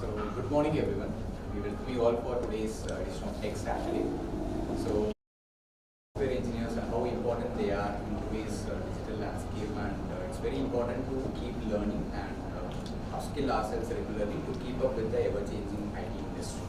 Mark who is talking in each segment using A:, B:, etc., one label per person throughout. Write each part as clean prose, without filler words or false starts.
A: So, good morning everyone. We welcome you all for today's edition of Tech Saturday. So, software engineers and how important they are in today's digital landscape, and it's very important to keep learning and upskill ourselves regularly to keep up with the ever-changing IT industry.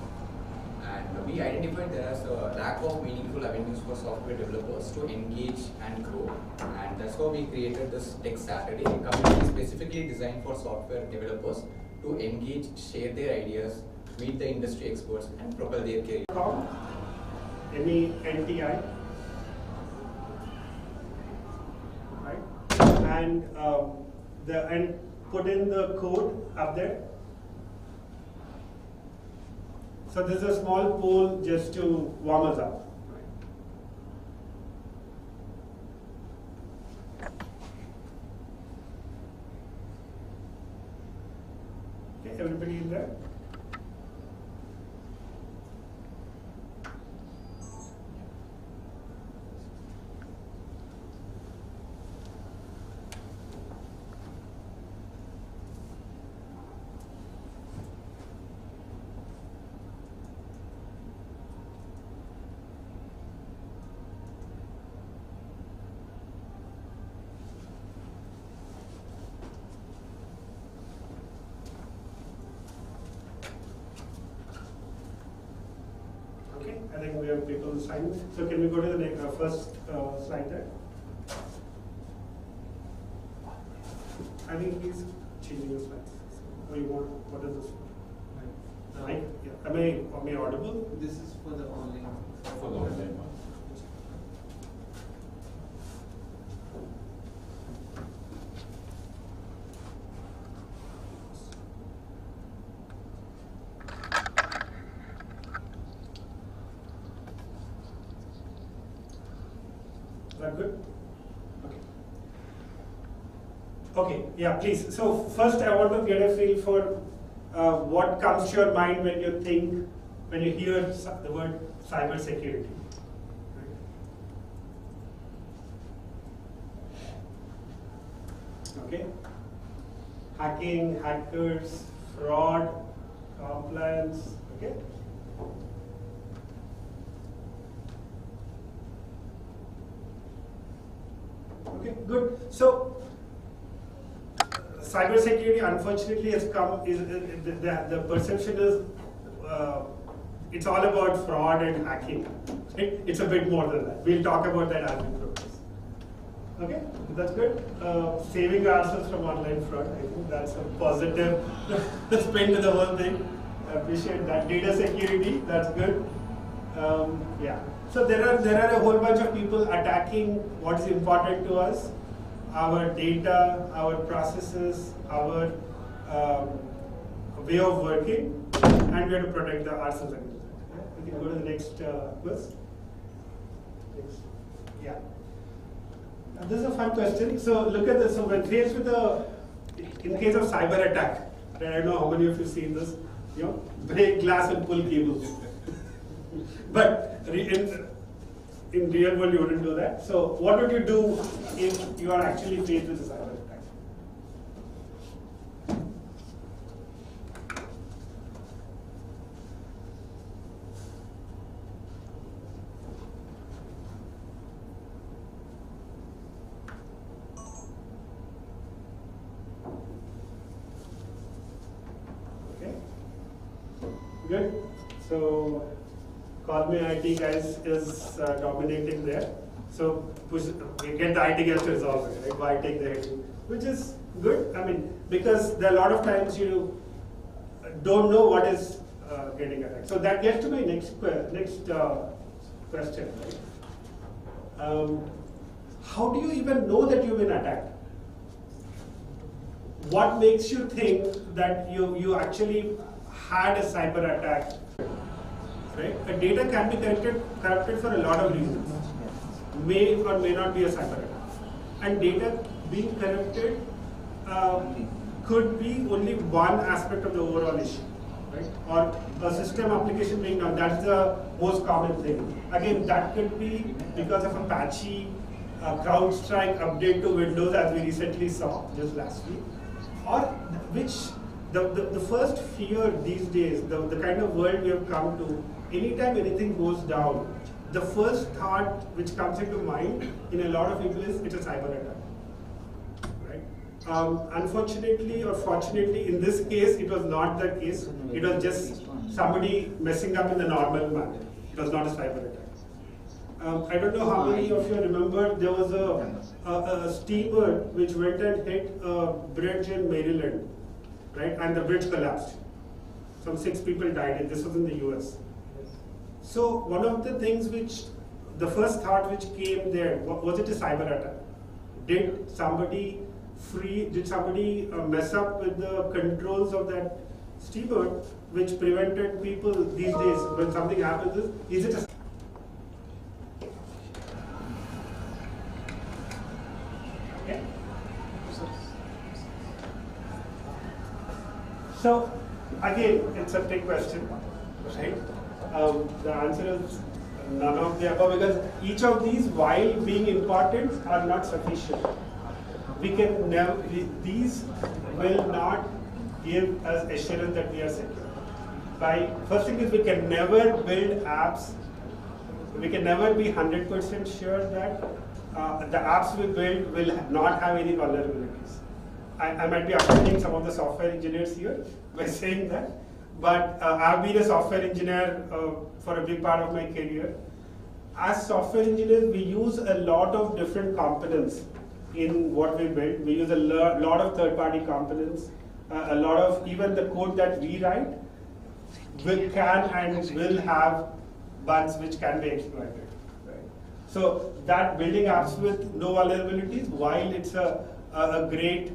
A: And we identified there is a lack of meaningful avenues for software developers to engage and grow, and that's why we created this Tech Saturday, a community specifically designed for software developers to engage, share their ideas, meet the industry experts, and propel their career.
B: MENTI, right? And put in the code up there. So this is a small poll just to warm us up. Okay, everybody in there? I think we have people signed. So can we go to the next, first slide there? I think he's changing the slides. So you want, what is this? Right. Yeah. Am I audible?
C: This is for the online.
A: For the online one.
B: Is that good? Okay. Okay, yeah, please. So first I want to get a feel for what comes to your mind when you think, when you hear the word cyber security. Okay. Hacking, hackers, fraud, compliance, okay? Okay, good. So, cybersecurity unfortunately has come, the perception is it's all about fraud and hacking. Right? It's a bit more than that. We'll talk about that as we progress. Okay, that's good. Saving ourselves from online fraud, I think that's a positive spin to the whole thing. I appreciate that. Data security, that's good. Yeah. So there are a whole bunch of people attacking what is important to us, our data, our processes, our way of working, and we have to protect ourselves against that. We can go to the next quiz. Yeah. This is a fun question. So look at this. So when faced with in case of cyber attack, I don't know how many of you seen this. You know, break glass and pull cables. But in real world, you wouldn't do that. So what would you do if you are actually faced with a cyber attack? Okay. Good. So Call Me IT guys is dominating there. So we get the IT guys to resolve it, right? Why take the hit? Which is good. I mean, because there are a lot of times you don't know what is getting attacked. So that gets to my next question, right? How do you even know that you've been attacked? What makes you think that you actually had a cyber attack? Right? A data can be corrupted for a lot of reasons. May or may not be a cyber attack. And data being corrupted could be only one aspect of the overall issue. Right? Or a system application being down, that's the most common thing. Again, that could be because of a patchy CrowdStrike update to Windows as we recently saw just last week. Or which the first fear these days, the kind of world we have come to, anytime anything goes down, the first thought which comes into mind in a lot of people is it's a cyber attack. Right? Unfortunately or fortunately, in this case, it was not the case. It was just somebody messing up in the normal manner. It was not a cyber attack. I don't know how many of you remember, there was a steamer which went and hit a bridge in Maryland, right? And the bridge collapsed. Some 6 people died, and this was in the US. So one of the things which, the first thought which came there, was it a cyber attack? Did somebody mess up with the controls of that steamer, which prevented people these days, when something happens, is it a So again, it's a trick question, right? The answer is none of the above, because each of these, while being important, are not sufficient. We can never; these will not give us assurance that we are secure. First thing is, we can never build apps. We can never be 100% sure that the apps we build will not have any vulnerabilities. I might be offending some of the software engineers here by saying that, but I've been a software engineer for a big part of my career. As software engineers, we use a lot of different components in what we build. We use a lot of third-party components, a lot of even the code that we write can and will have bugs which can be exploited. Right? So that building apps with no vulnerabilities, while it's a great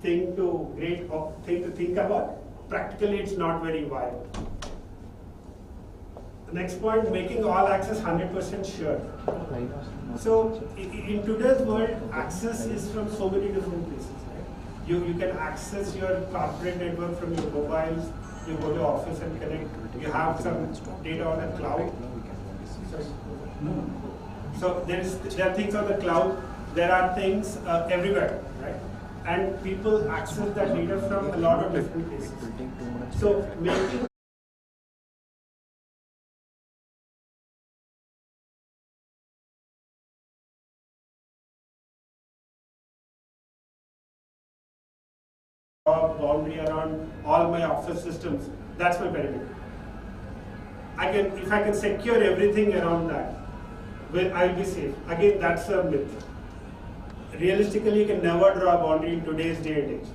B: thing to think about, practically it's not very viable. The next point, making all access 100% sure. So in today's world, access is from so many different places. Right? You can access your corporate network from your mobiles. You go to office and connect. You have some data on the cloud. So there are things on the cloud. There are things everywhere, right? And people access that data from a lot of different places. So making a boundary around all my office systems, that's my perimeter. If I can secure everything around that, well, I'll be safe. Again, that's a myth. Realistically, you can never draw a boundary in today's day and age.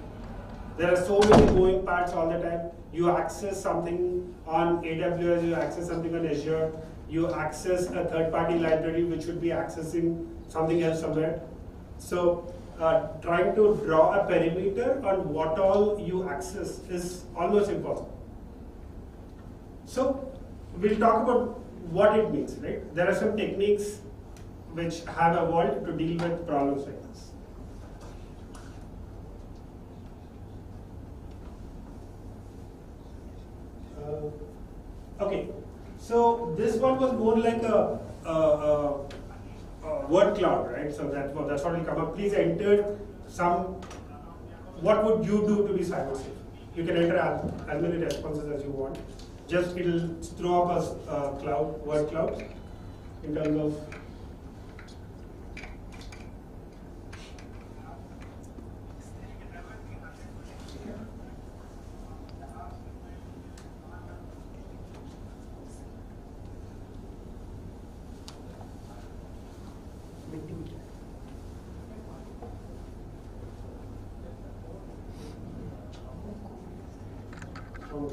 B: There are so many moving parts all the time. You access something on AWS, you access something on Azure, you access a third-party library which should be accessing something else somewhere. So trying to draw a perimeter on what all you access is almost impossible. So we'll talk about what it means, right? There are some techniques which have evolved to deal with problems like this. Okay, so this one was more like a word cloud, right? So that's what will come up. Please enter what would you do to be cyber safe? You can enter as many responses as you want. Just it'll throw up a word cloud in terms of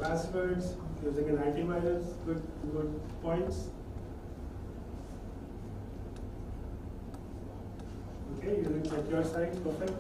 B: passwords, using an antivirus, good points. Okay, using secure sites, perfect.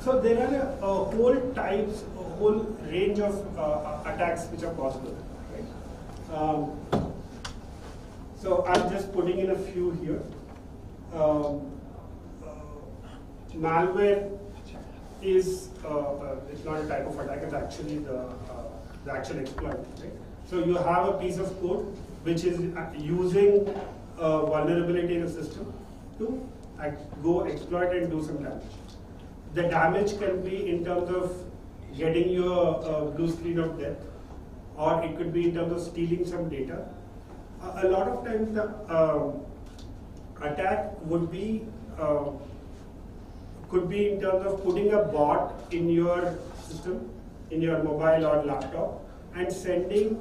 B: So there are a whole types, a whole range of attacks which are possible. Right? So I'm just putting in a few here. Malware is it's not a type of attack; it's actually the actual exploit. Right? So you have a piece of code which is using a vulnerability in the system to go exploit and do some damage. The damage can be in terms of getting you a blue screen of death, or it could be in terms of stealing some data. A lot of times the attack would be could be in terms of putting a bot in your system, in your mobile or laptop, and sending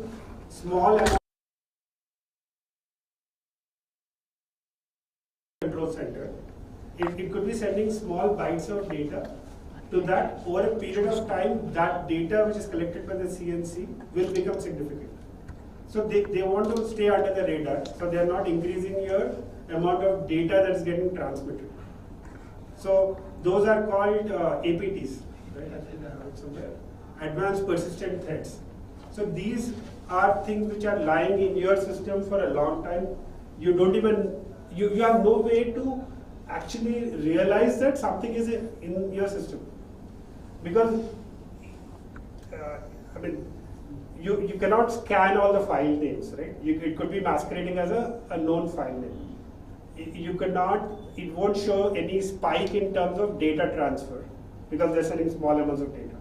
B: small amount control center. It could be sending small bytes of data to that. Over a period of time, that data which is collected by the CNC will become significant. So they want to stay under the radar, so they are not increasing your amount of data that is getting transmitted. So those are called APTs, right? I think I have it somewhere. Advanced persistent threats. So these are things which are lying in your system for a long time. You don't even, you have no way to actually realize that something is in your system. Because, I mean, you cannot scan all the file names, right? It could be masquerading as a known file name. You cannot, it won't show any spike in terms of data transfer because they're sending small amounts of data.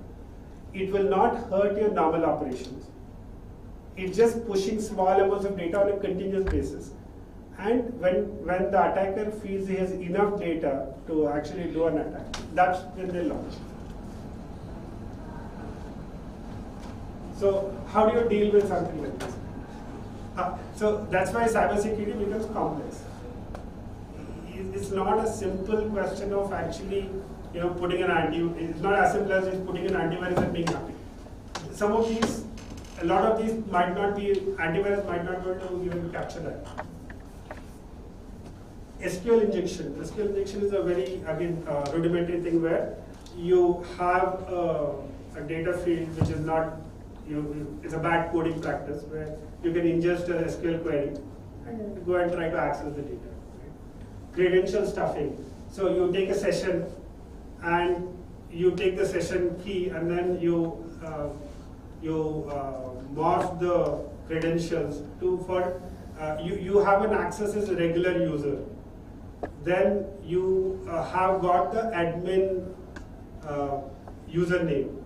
B: It will not hurt your normal operations. It's just pushing small amounts of data on a continuous basis. And when the attacker feels he has enough data to actually do an attack, that's when they launch. So how do you deal with something like this? So that's why cybersecurity becomes complex. It's not a simple question of actually, putting an it's not as simple as just putting an antivirus and being happy. Some of these, a lot of these might not be, antivirus might not be able to even capture that. SQL injection. SQL injection is a very, again, rudimentary thing where you have a data field which is not, it's a bad coding practice where you can ingest a SQL query and go and try to access the data. Right? Credential stuffing. So you take a session and you take the session key and then you morph the credentials you have an access as a regular user. Then you have got the admin username.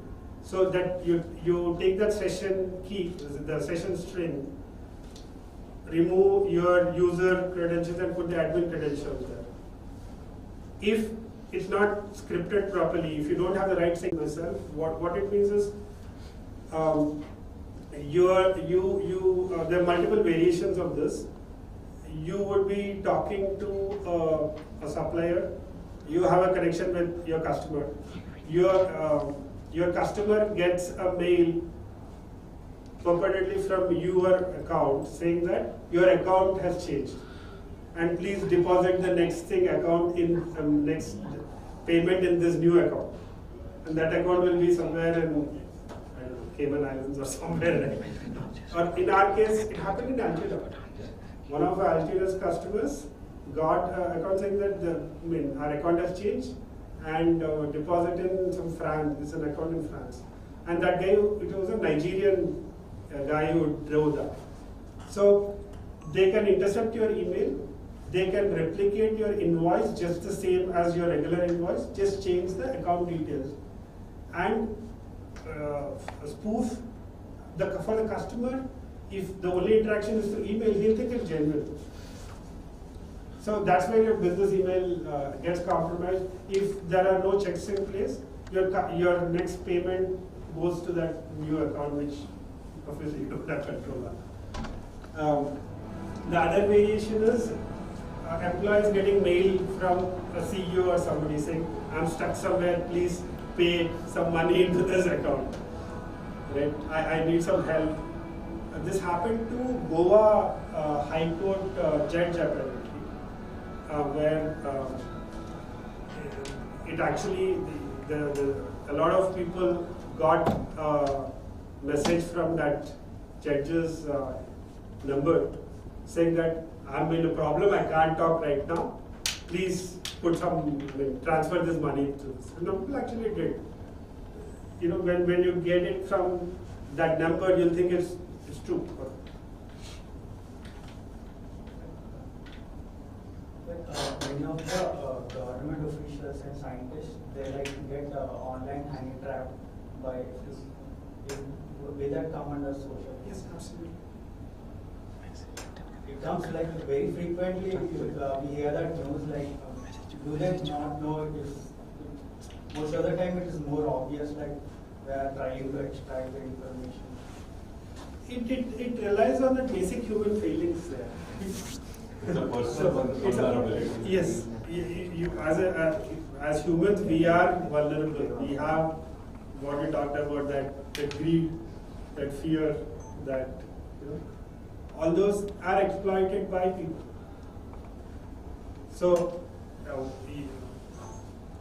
B: So that you take that session key, the session string, remove your user credentials and put the admin credentials there. If it's not scripted properly, if you don't have the right thing myself, what it means is there are multiple variations of this. You would be talking to a supplier. You have a connection with your customer. Your customer gets a mail purportedly from your account saying that your account has changed and please deposit the next account in next payment in this new account, and that account will be somewhere in, I don't know, Cayman Islands or somewhere. Or in our case, it happened in Algeria. One of Algeria's customers got an account saying that our account has changed and deposit in some France. It's an account in France, and that guy, it was a Nigerian guy who drove that. So they can intercept your email. They can replicate your invoice just the same as your regular invoice, just change the account details and spoof for the customer. If the only interaction is through email, he'll think it's genuine. So that's why your business email gets compromised. If there are no checks in place, your next payment goes to that new account, which obviously you don't have control on. The other variation is employees getting mail from a CEO or somebody saying, I'm stuck somewhere, please pay some money into this account. Right? I need some help. This happened to Goa High Court judge apparently, where it actually, a lot of people got a message from that judge's number saying that I'm in a problem, I can't talk right now. Please put transfer this money to this. And people actually did. You know, when you get it from that number, you'll think it's true.
C: Many of the government officials and scientists, they like to get online honey trap by will that come under social?
B: Yes, absolutely.
C: It comes like very frequently. We hear that news like, do they not know it is? Most of the time, it is more obvious. Like they are trying to extract the information.
B: It relies on the basic human feelings there. Yes, as humans, we are vulnerable. We have what we talked about, that greed, that fear, that all those are exploited by people. So,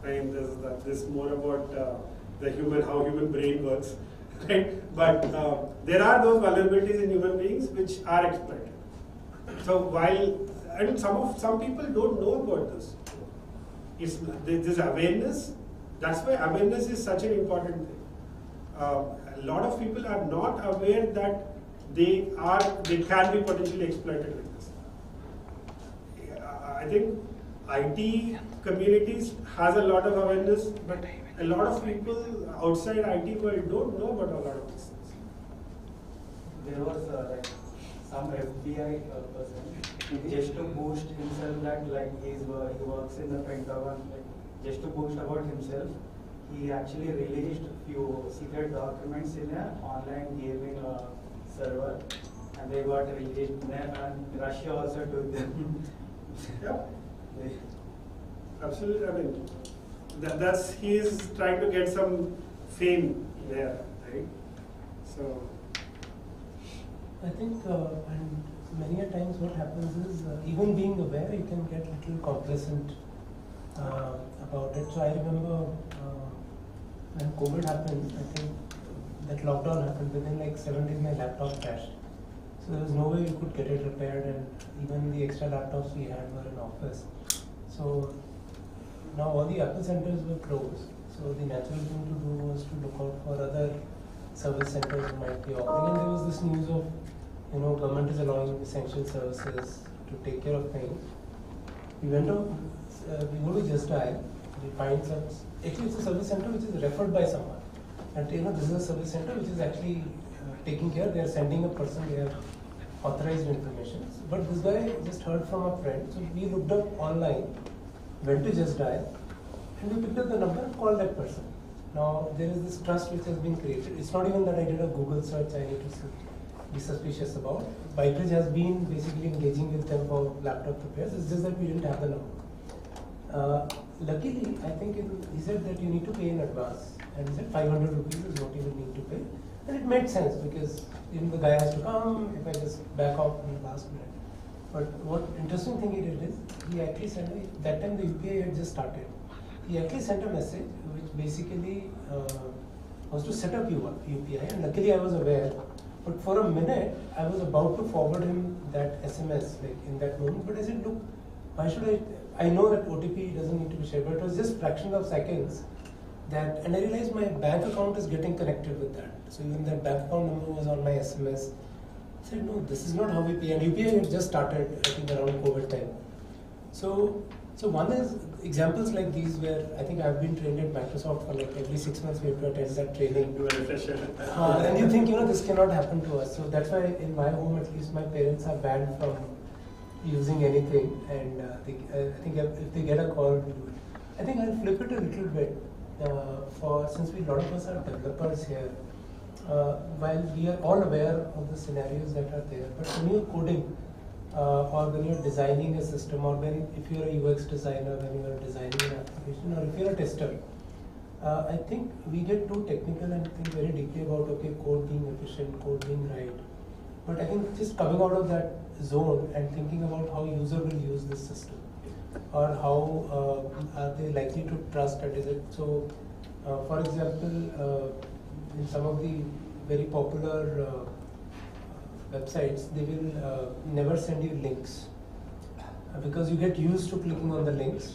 B: this is more about how human brain works, right? But there are those vulnerabilities in human beings which are exploited. So some people don't know about this. There's awareness. That's why awareness is such an important thing. A lot of people are not aware that they can be potentially exploited like this. I think IT communities has a lot of awareness, but a lot of people outside IT world don't know about a lot of these things.
C: There was like some FBI person just to boost himself that he works in the Pentagon, just to boost about himself. He actually released few secret documents in an online gaming server, and they got released. And Russia also took them.
B: Yeah. Absolutely. I mean, he is trying to get some fame there, right? So,
D: I think, and many a times what happens is, even being aware, you can get a little complacent about it. So I remember when COVID happened, I think that lockdown happened, within like 7 days my laptop crashed. So there was no way we could get it repaired, and even the extra laptops we had were in office. So now all the Apple centers were closed. So the natural thing to do was to look out for other service centers who might be offering. And there was this news of, government is allowing essential services to take care of things. We went to, we go to Just Dial, we find actually it's a service center which is referred by someone. And this is a service center which is actually taking care, they are sending a person, they have authorized information. But this guy just heard from a friend, so we looked up online, went to Just Dial, and we picked up the number and called that person. Now there is this trust which has been created. It's not even that I did a Google search I need to be suspicious about. Bytridge has been basically engaging with them for laptop repairs. It's just that we didn't have the number. Luckily, I think he said that you need to pay in advance, and he said 500 rupees is what you will need to pay. And it made sense because the guy has to come if I just back off in the last minute. But what interesting thing he did is, he actually sent, that time the UPI had just started. He actually sent a message which basically was to set up UPI, and luckily I was aware. But for a minute, I was about to forward him that SMS in that moment. But I said, look, why should I know that OTP doesn't need to be shared, but it was just fractions of seconds. And I realized my bank account is getting connected with that. So even that bank account number was on my SMS. I said, no, this is not how we pay. And UPI had just started, I think, around COVID time. So one is examples like these where I think I've been trained at Microsoft for every 6 months we have to attend that training.
B: Do a refresher.
D: And you think, this cannot happen to us. So that's why in my home, at least my parents are banned from using anything. And I think if they get a call, we do it. I think I'll flip it a little bit. Since a lot of us are developers here, while we are all aware of the scenarios that are there, but when you're coding or when you're designing a system, or if you're a UX designer, when you're designing an application, or if you're a tester, I think we get too technical and think very deeply about code being efficient, code being right. But I think just coming out of that zone and thinking about how user will use this system, or how are they likely to trust it? Is it so? For example, in some of the very popular websites, they will never send you links because you get used to clicking on the links,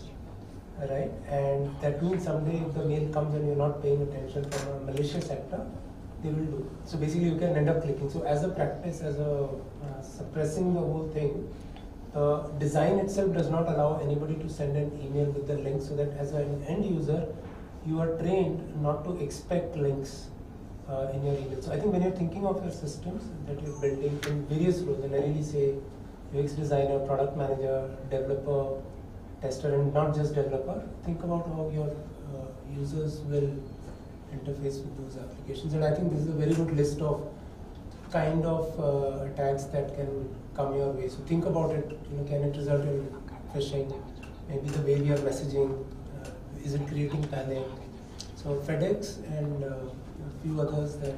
D: right? And that means someday if the mail comes and you're not paying attention from a malicious actor, they will do. So basically you can end up clicking. So as a practice, as a suppressing the whole thing, the design itself does not allow anybody to send an email with the link, so that as an end user, you are trained not to expect links in your email. So I think when you're thinking of your systems that you're building in various roles, and I really say UX designer, product manager, developer, tester, and not just developer, think about how your users will interface with those applications. And I think this is a very good list of kind of attacks that can come your way. So think about it. Can it result in phishing? Maybe the way we are messaging, is it creating panic? So FedEx and a few others that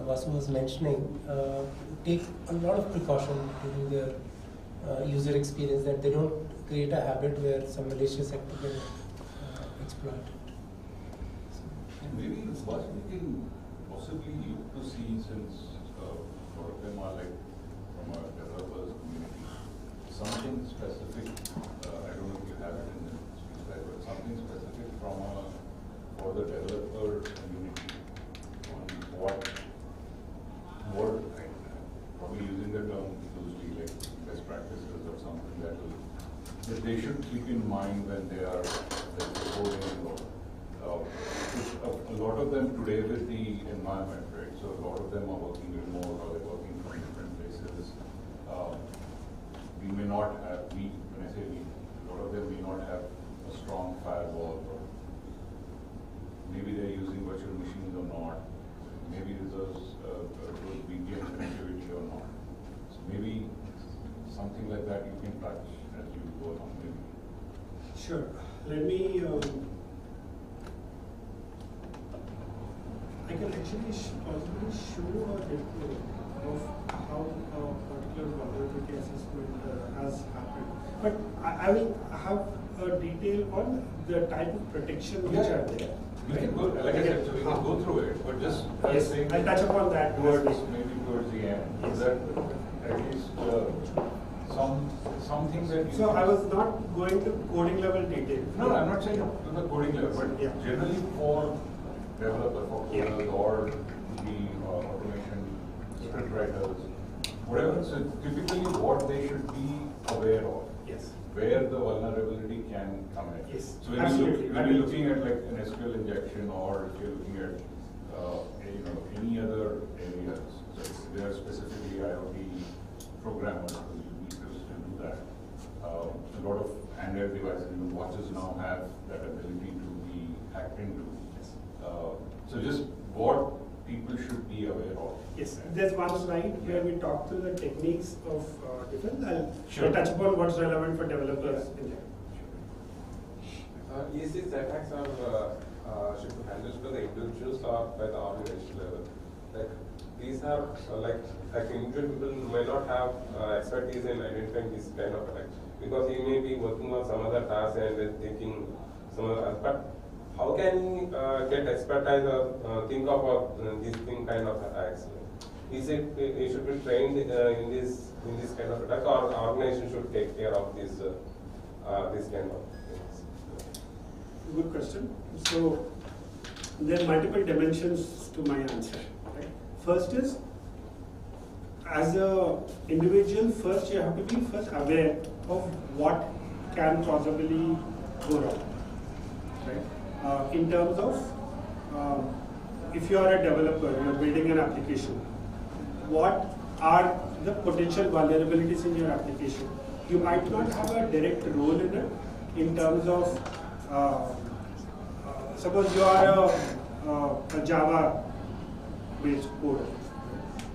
D: Vasu was mentioning take a lot of precaution during their user experience, that they don't create a habit where some malicious actor can exploit it.
E: Maybe what we can possibly look to see, since a lot of them are like from a developers community, something specific, I don't know if you have it in the speech slide, but something specific for the developer community on what probably using the term loosely, like best practices or something that they should keep in mind when they are coding or a lot of them today with the environment, right? So a lot of them are working remote or they're working from different places. We may not have, when I say we, a lot of them may not have a strong firewall, or maybe they're using virtual machines or not. Maybe there's good VPN connectivity or not. So maybe something like that you can touch as you go along, maybe.
B: Sure. Let me. I can actually possibly show a demo of how a particular vulnerability assessment has happened. But I will have a detail on the type of protection which are there.
E: We can go, like I said, so we can go through it, but just
B: Yes, I'll touch upon that
E: towards the end.
B: Yes.
E: So that at least something that you
B: So I was not going to coding level detail.
E: No, I'm not saying to the coding level, but
B: Yeah.
E: generally for developer, for
B: Yeah.
E: coders or the automation script writers, whatever. So typically what they should be aware of,
B: Yes.
E: where the vulnerability can come in.
B: Yes,
E: So
B: absolutely.
E: when you're looking at like an SQL injection, or if you're looking at any other areas, so they are specifically IoT programmers, so you need to still do that. A lot of Android devices, even watches now have that ability to be hacked into. So just what people should be aware of.
B: Yes, there's one slide where we talk through the techniques of defense.
E: Sure.
B: I'll touch upon what's relevant for developers in there.
F: Is these attacks should be handled by the individuals or by the organization level? Like these are like individual people may not have expertise in identifying this kind of attacks, because he may be working on some other task and then thinking some other. But how can he get expertise or think about these kind of attacks? Is it he should be trained in this kind of attack, or organization should take care of this kind of things?
B: Good question. So there are multiple dimensions to my answer. Right? First is, as a individual, first you have to be aware of what can possibly go wrong. Right? In terms of, if you are a developer, you are building an application, what are the potential vulnerabilities in your application? You might not have a direct role in it in terms of, suppose you are a Java based coder.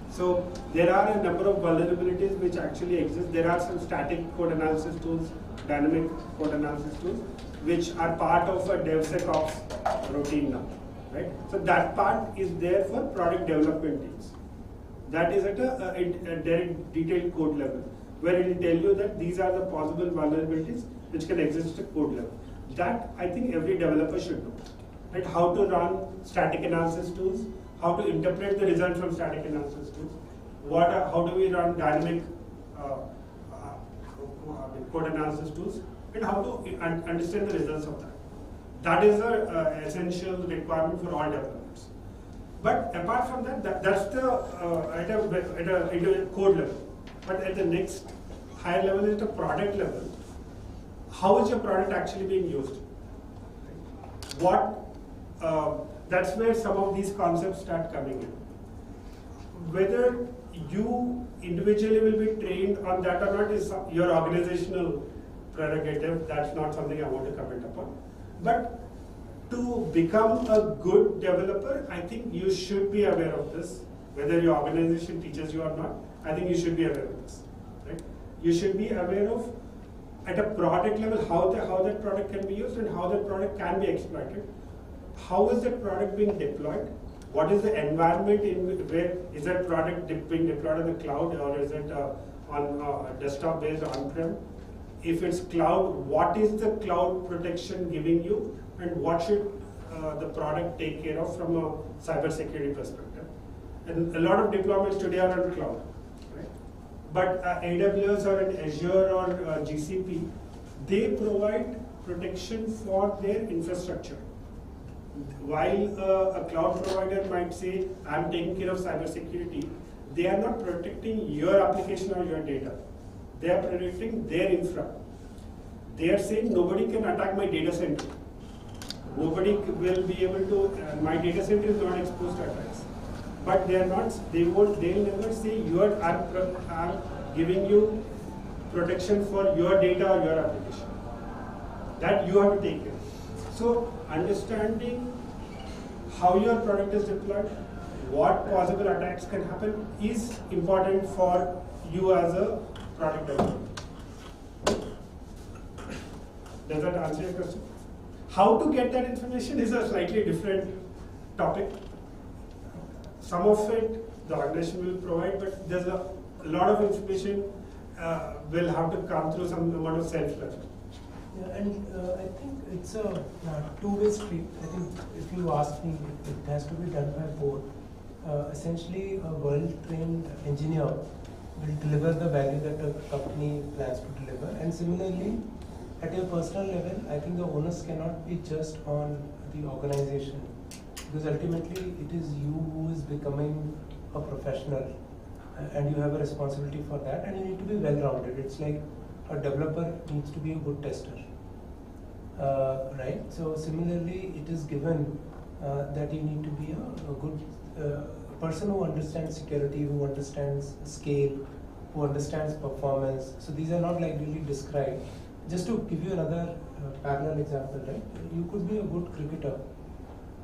B: So there are a number of vulnerabilities which actually exist. There are some static code analysis tools, dynamic code analysis tools, which are part of a DevSecOps routine now, right? So that part is there for product development teams. That is at a direct detailed code level, where it will tell you that these are the possible vulnerabilities which can exist at code level. That I think every developer should know. right? How to run static analysis tools, how to interpret the result from static analysis tools, how do we run dynamic code analysis tools, and how to understand the results of that. That is an essential requirement for all developers. But apart from that, that's the at a code level. But at the next higher level, at the product level, how is your product actually being used? That's where some of these concepts start coming in. Whether you individually will be trained on that or not is your organizational prerogative. That's not something I want to comment upon. But to become a good developer, I think you should be aware of this. Whether your organization teaches you or not, I think you should be aware of this. Right? You should be aware of, at a product level, how that product can be used and how that product can be exploited. How is that product being deployed? What is the environment where is that product being deployed on the cloud, or is it on desktop based on-prem? If it's cloud, what is the cloud protection giving you, and what should the product take care of from a cybersecurity perspective? And a lot of deployments today are on cloud, right? But AWS or an Azure or GCP, they provide protection for their infrastructure. While a cloud provider might say, I'm taking care of cybersecurity, they are not protecting your application or your data. They are protecting their infra. They are saying nobody can attack my data center. Nobody will be able to, my data center is not exposed to attacks. But they are not, they'll never say, I'm giving you protection for your data or your application. That you have to take care. So understanding how your product is deployed, what possible attacks can happen is important for you as a product developer. Does that answer your question? How to get that information is a slightly different topic. Some of it the organization will provide, but there's a lot of information will have to come through some amount of self-learning.
D: Yeah, and I think it's a two-way street. I think if you ask me, it has to be done by both. Essentially, a well-trained engineer will deliver the value that a company plans to deliver. And similarly, at your personal level, I think the onus cannot be just on the organization, because ultimately it is you who is becoming a professional, and you have a responsibility for that, and you need to be well-rounded. It's like a developer needs to be a good tester, right? So similarly, it is given that you need to be a good person who understands security, who understands scale, who understands performance. So these are not like really described. Just to give you another parallel example, right? You could be a good cricketer,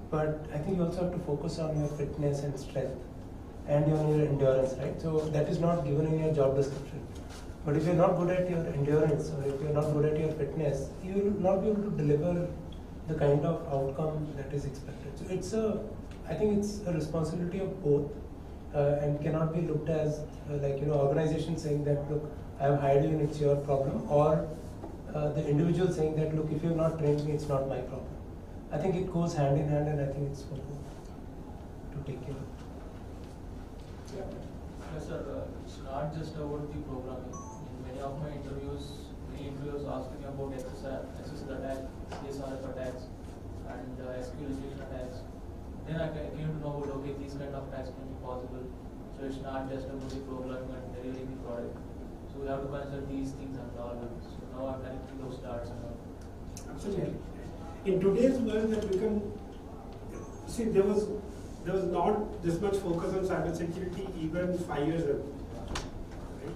D: but I think you also have to focus on your fitness and strength and your endurance, right? So that is not given in your job description. But if you're not good at your endurance, or if you're not good at your fitness, you will not be able to deliver the kind of outcome that is expected. So I think it's a responsibility of both, and cannot be looked as organizations saying that, look, I've hired you and it's your problem, or the individual saying that, look, if you've not trained me, it's not my problem. I think it goes hand in hand, and I think it's for both to take care of.
G: Yes, sir. It's not just about the programming. In many of my interviews, many interviewers ask me about SSL attacks, CSRF attacks, and SQL injection attacks. Then I came to know about, okay, these kind of attacks can be possible. So it's not just about the programming and delivering the product. So we have to consider these things and all. So now I'm connecting those dots and all.
B: Absolutely. In today's world, that become, see, there was not this much focus on cybersecurity even 5 years ago. Right?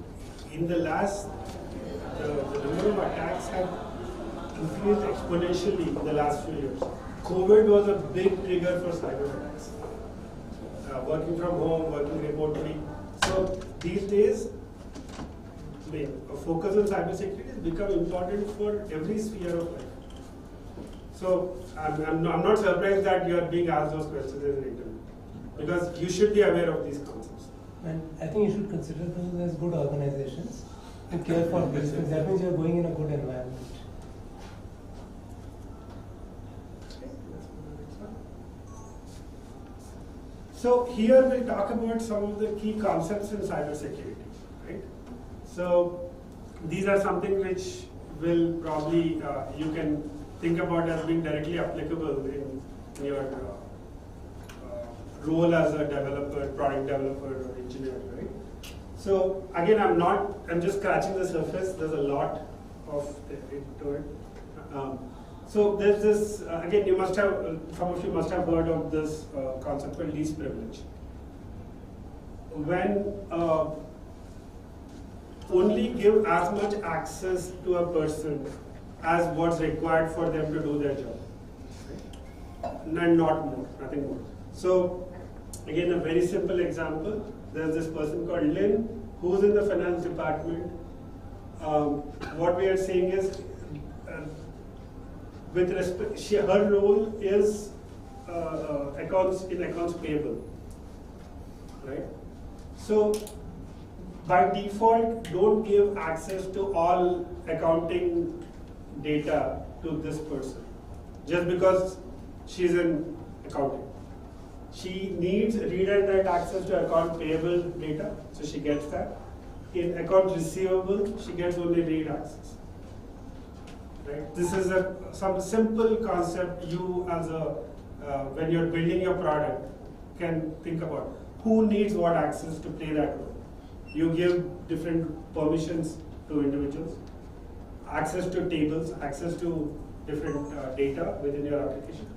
B: In the last, the number of attacks have increased exponentially in the last few years. COVID was a big trigger for cyber attacks. Working from home, working remotely. So these days, a focus on cybersecurity has become important for every sphere of life. So I'm not surprised that you are being asked those questions in an interview, because you should be aware of these concepts.
D: And I think you should consider those as good organizations to care for these things. That means you are going in a good environment.
B: Okay, let's go to the next one. So here we'll talk about some of the key concepts in cybersecurity, right? So these are something which will probably you can think about as being directly applicable in your role as a developer, product developer, or engineer, right? So again, I'm just scratching the surface. There's a lot of it to it. So there's this, again, you must have, some of you must have heard of this concept called least privilege. When only give as much access to a person as what's required for them to do their job, right? And not more, nothing more. So again, a very simple example. There's this person called Lynn who's in the finance department. What we are saying is, with respect, her role is accounts payable, right? So by default, don't give access to all accounting data to this person just because she's in accounting. She needs read and write access to account payable data, so she gets that. In account receivable, she gets only read access. Right? This is some simple concept you as a when you're building your product can think about. Who needs what access to play that role? You give different permissions to individuals, access to tables, access to different data within your application.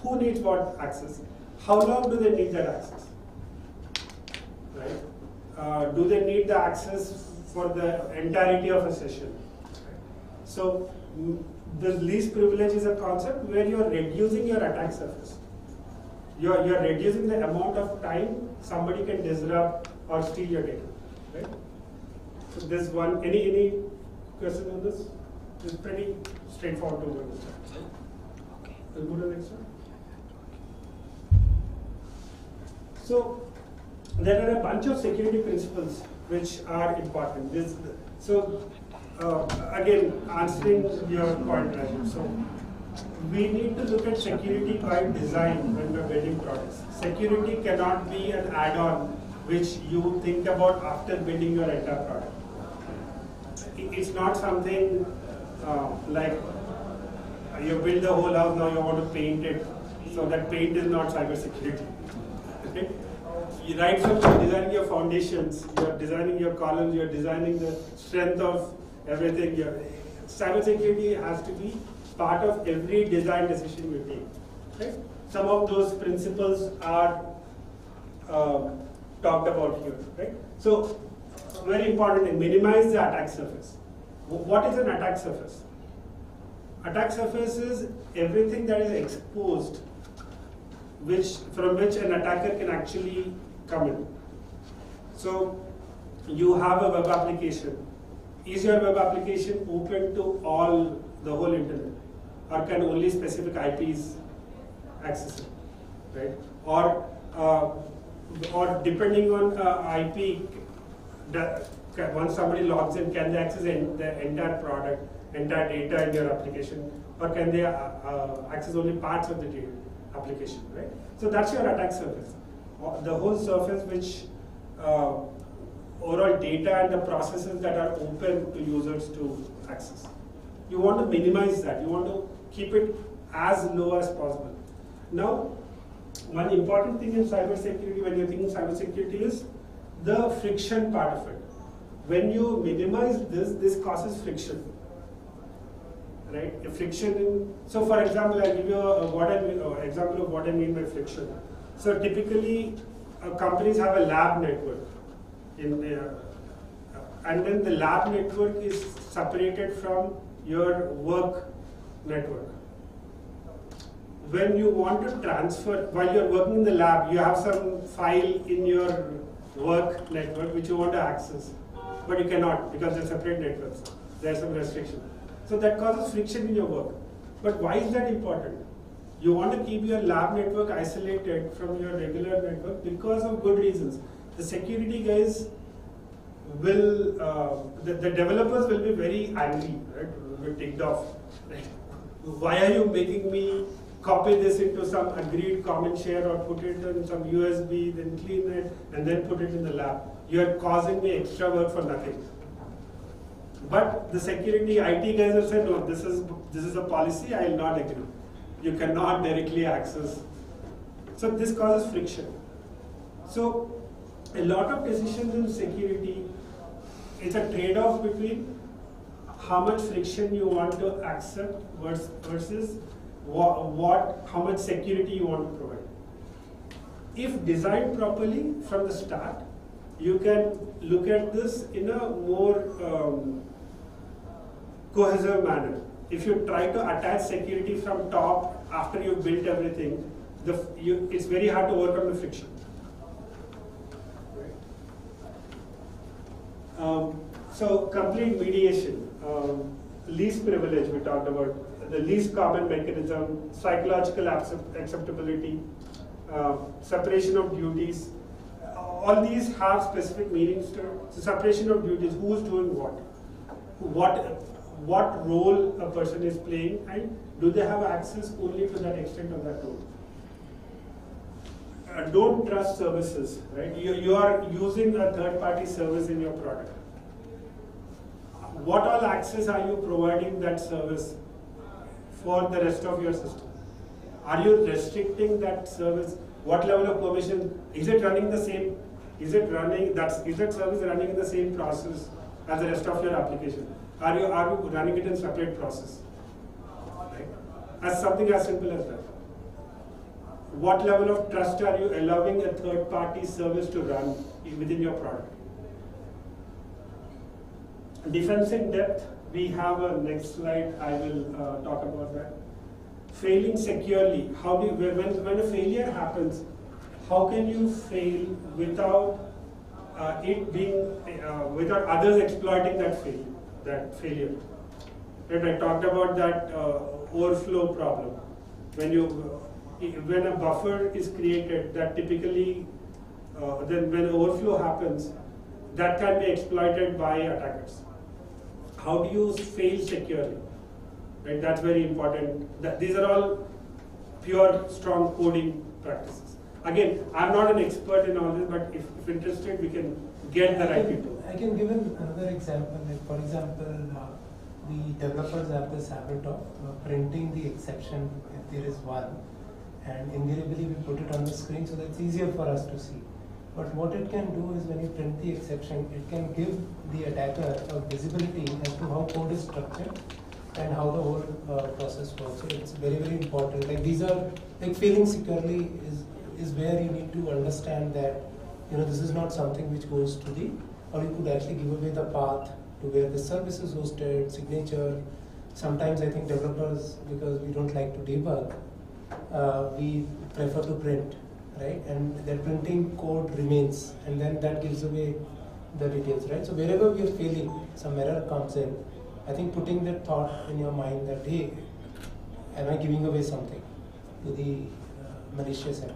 B: Who needs what access? How long do they need that access? Right? Do they need the access for the entirety of a session? Right? So the least privilege is a concept where you are reducing your attack surface. You are reducing the amount of time somebody can disrupt or steal your data. Right? So this one, any question on this? It's pretty straightforward to understand. Okay. We'll go to the next one. So there are a bunch of security principles which are important. Again, answering your point, Raju. So we need to look at security by design when we're building products. Security cannot be an add-on which you think about after building your entire product. It's not something like you build the whole house, now you want to paint it. So that paint is not cybersecurity. Okay? Right from designing your foundations, you're designing your columns, you're designing the strength of everything. Cybersecurity has to be part of every design decision you take. Right? Some of those principles are talked about here. Right? So, very important thing, minimize the attack surface. What is an attack surface? Attack surface is everything that is exposed from which an attacker can actually come in. So you have a web application. Is your web application open to the whole internet, or can only specific IPs access it, right? Or depending on IP, once somebody logs in, can they access the entire product, entire data in your application, or can they access only parts of the data? Application, right? So that's your attack surface. The whole surface which overall data and the processes that are open to users to access. You want to minimize that. You want to keep it as low as possible. Now, one important thing in cybersecurity, when you're thinking cybersecurity, is the friction part of it. When you minimize this causes friction. Right? So for example, I'll give you example of what I mean by friction. So typically, companies have a lab network, and then the lab network is separated from your work network. When you want to transfer, while you're working in the lab, you have some file in your work network which you want to access, but you cannot because they're separate networks. There's some restriction. So that causes friction in your work. But why is that important? You want to keep your lab network isolated from your regular network because of good reasons. The security guys will, the developers will be very angry, right? Will be ticked off. Right? Why are you making me copy this into some agreed common share or put it in some USB, then clean it, and then put it in the lab. You are causing me extra work for nothing. But the security IT guys have said, no, this is a policy, I will not agree. You cannot directly access. So this causes friction. So a lot of decisions in security, it's a trade-off between how much friction you want to accept versus how much security you want to provide. If designed properly from the start, you can look at this in a more cohesive manner. If you try to attach security from top after you've built everything, it's very hard to overcome the friction. So complete mediation, least privilege we talked about, the least common mechanism, psychological acceptability, separation of duties. All these have specific meanings to it. So separation of duties, who is doing what role a person is playing, and do they have access only to that extent of that role. Don't trust services, right? You are using a third-party service in your product. What all access are you providing that service for the rest of your system? Are you restricting that service? What level of permission? Is it running the same? Is that service running in the same process as the rest of your application? Are you running it in separate process? Right? As something as simple as that. What level of trust are you allowing a third-party service to run within your product? Defense in depth, we have a next slide, I will talk about that. Failing securely, when a failure happens, how can you fail without without others exploiting that failure? Right, I talked about that overflow problem. When a buffer is created, that typically, then when overflow happens, that can be exploited by attackers. How do you fail securely? Right, that's very important. These are all pure, strong coding practices. Again, I'm not an expert in all this, but if interested, we can get the right people.
D: I can give another example. Like for example, the developers have this habit of printing the exception if there is one, and invariably we put it on the screen so that it's easier for us to see. But what it can do is when you print the exception, it can give the attacker a visibility as to how code is structured and how the whole process works. So it's very, very important. Like these are, like failing securely is where you need to understand that, this is not something which goes to or you could actually give away the path to where the service is hosted, signature. Sometimes I think developers, because we don't like to debug, we prefer to print, right? And that printing code remains, and then that gives away the details, right? So wherever we are failing, some error comes in, I think putting that thought in your mind that, hey, am I giving away something to the malicious actor?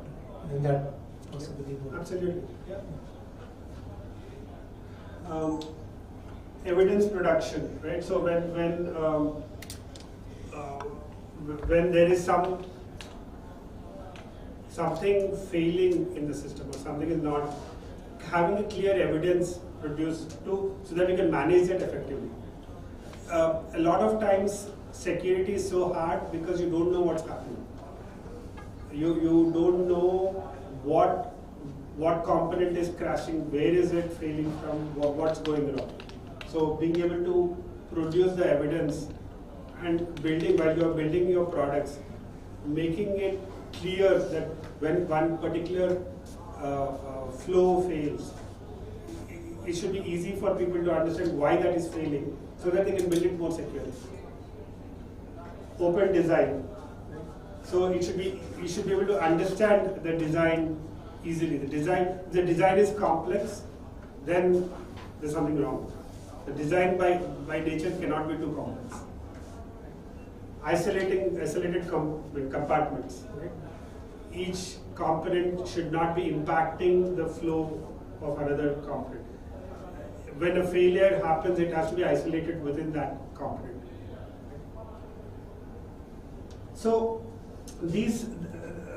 D: Then that possibly would.
B: Absolutely. Yeah. Evidence production, right? So when there is something failing in the system or something is not, having a clear evidence produced so that we can manage it effectively. A lot of times security is so hard because you don't know what's happening. You don't know what component is crashing, where is it failing from, what's going wrong. So being able to produce the evidence and while you are building your products, making it clear that when one particular flow fails, it should be easy for people to understand why that is failing so that they can build it more securely. Open design. So you should be able to understand the design easily. The design is complex, then there's something wrong. The design by nature cannot be too complex. Isolated compartments. Right? Each component should not be impacting the flow of another component. When a failure happens, it has to be isolated within that component. So these,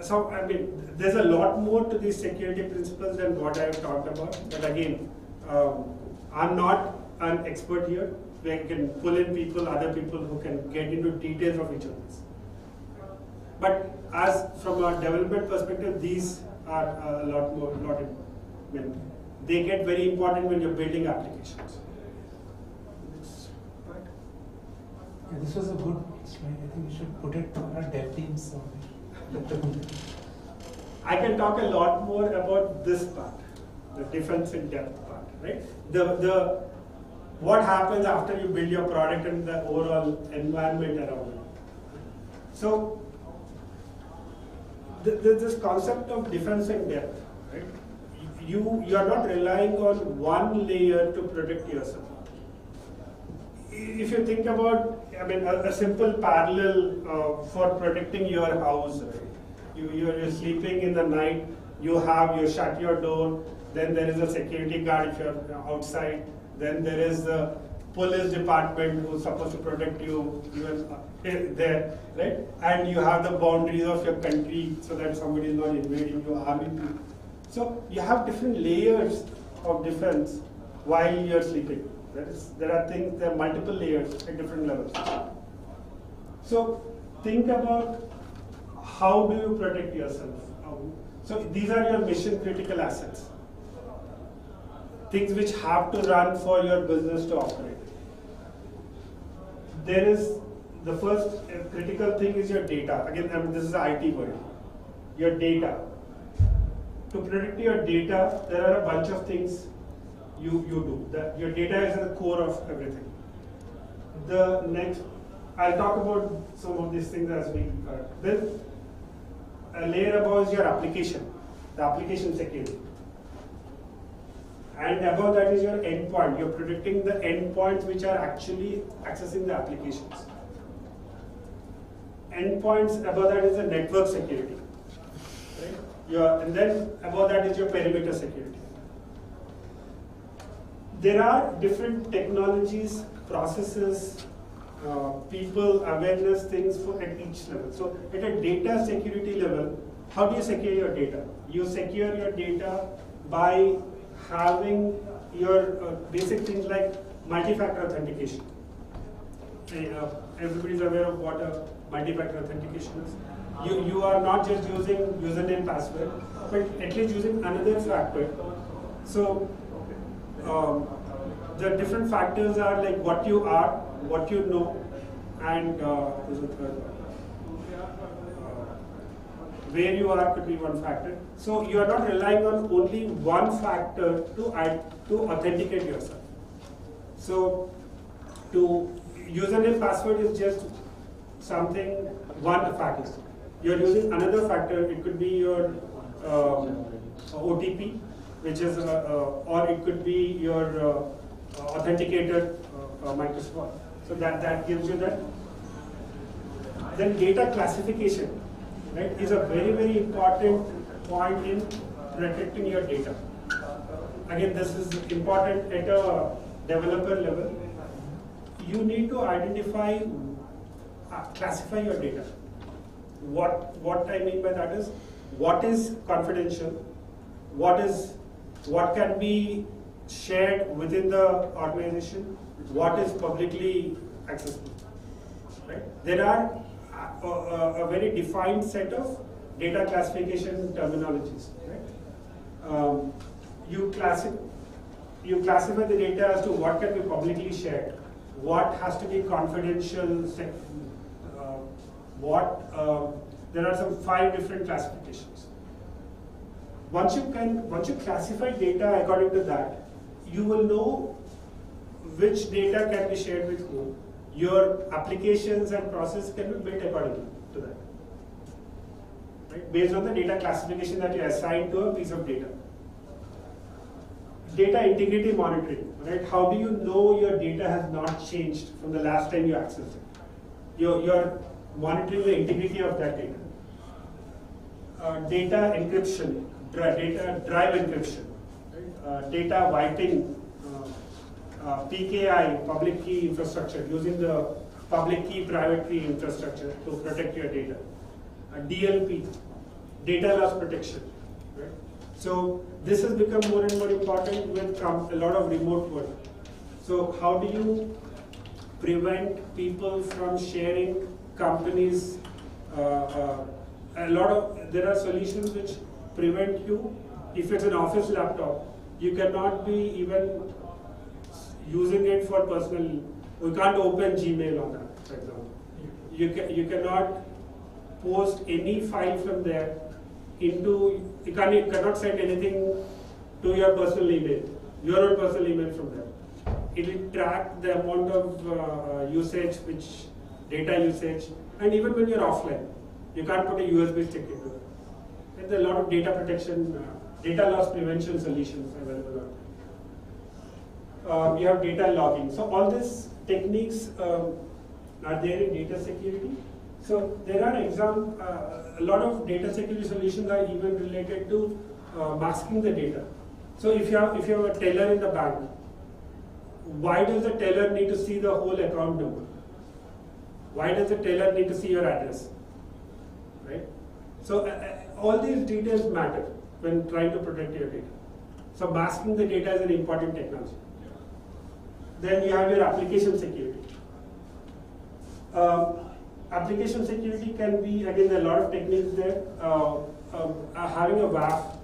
B: so I mean, there's a lot more to these security principles than what I've talked about. But again, I'm not an expert here. We can pull in people, other people who can get into details of each of these. But as from a development perspective, these are a lot more, I mean, they get very important when you're building applications.
D: Yeah, this was a good slide. I think we should put it to our dev teams somewhere.
B: I can talk a lot more about this part, the difference in depth part, right? The what happens after you build your product and the overall environment around it. So this concept of difference in depth, right? You are not relying on one layer to protect yourself. If you think about, I mean, a simple parallel for protecting your house, right? You're sleeping in the night, you shut your door, then there is a security guard if you're outside, then there is the police department who's supposed to protect you even there, right? And you have the boundaries of your country so that somebody is not invading you, harming you. So you have different layers of defense while you're sleeping. There are multiple layers at different levels. So think about how do you protect yourself? So these are your mission critical assets. Things which have to run for your business to operate. There is the first critical thing is your data. Again, I mean, this is the IT world. Your data. To protect your data, there are a bunch of things you do. Your data is at the core of everything. The next, I'll talk about some of these things as we go. Then a layer above is your application, the application security. And above that is your endpoint. You're protecting the endpoints which are actually accessing the applications. Endpoints above that is the network security. Right? And then above that is your perimeter security. There are different technologies, processes, people, awareness, things at each level. So at a data security level, how do you secure your data? You secure your data by having your basic things like multi-factor authentication. Everybody's aware of what a multi-factor authentication is. You are not just using username, password, but at least using another factor. So the different factors are like what you are, what you know, and there's a third one. Where you are could be one factor. So you are not relying on only one factor to authenticate yourself. So username, password is just something, one factor. You're using another factor. It could be your OTP, which is, or it could be your authenticator Microsoft. So that gives you that. Then data classification, right, is a very, very important point in protecting your data. Again, this is important at a developer level. You need to identify, classify your data. What I mean by that is, what is confidential, what can be shared within the organization, what is publicly accessible. Right? There are a very defined set of data classification terminologies. Right? You classify the data as to what can be publicly shared, what has to be confidential, there are some 5 different classifications. Once you classify data according to that, you will know which data can be shared with whom. Your applications and process can be built accordingly to that. Right? Based on the data classification that you assign to a piece of data. Data integrity monitoring, right? How do you know your data has not changed from the last time you accessed it? You're monitoring the integrity of that data. Data encryption, data drive encryption, right? Data wiping, PKI, public key infrastructure, using the public key, private key infrastructure to protect your data. DLP, data loss protection. Right? So this has become more and more important with a lot of remote work. So how do you prevent people from sharing companies? There are solutions which prevent you. If it's an office laptop, you cannot be even using it for personal. You can't open Gmail on that, for example. You cannot post any file from there into. You cannot send anything to your personal email, your own personal email from there. It will track the amount of usage, data usage, and even when you're offline, you can't put a USB stick into it. And there are a lot of data protection, data loss prevention solutions available. We have data logging. So all these techniques are there in data security. So there are a lot of data security solutions are even related to masking the data. So if you have a teller in the bank, why does the teller need to see the whole account number? Why does the teller need to see your address? Right? So all these details matter when trying to protect your data. So masking the data is an important technology. Then you have your application security. Application security can be, again, there are a lot of techniques there. Having a WAF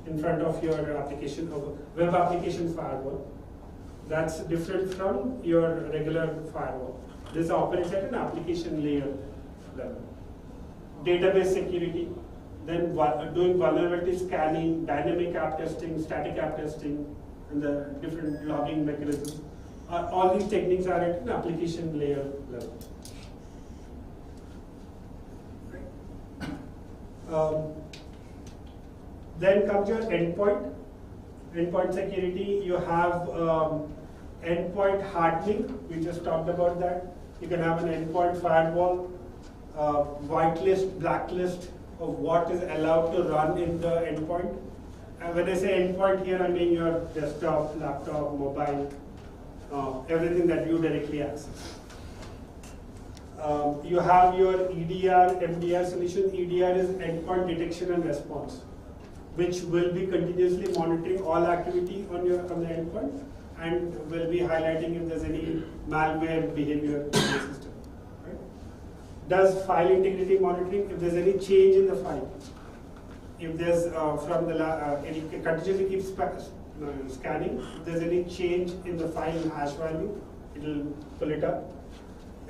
B: in front of your application, web application firewall, that's different from your regular firewall. This operates at an application layer level. Database security, then doing vulnerability scanning, dynamic app testing, static app testing, and the different logging mechanisms. All these techniques are at an application layer level. Then comes your endpoint. Endpoint security, you have endpoint hardening. We just talked about that. You can have an endpoint firewall, whitelist, blacklist of what is allowed to run in the endpoint. And when I say endpoint here, I mean your desktop, laptop, mobile, everything that you directly access. You have your EDR, MDR solution. EDR is endpoint detection and response, which will be continuously monitoring all activity on the endpoint and will be highlighting if there's any malware behavior in the system. Right? Does file integrity monitoring, if there's any change in the file. If there's and it continuously keeps scanning, if there's any change in the file hash value, it will pull it up.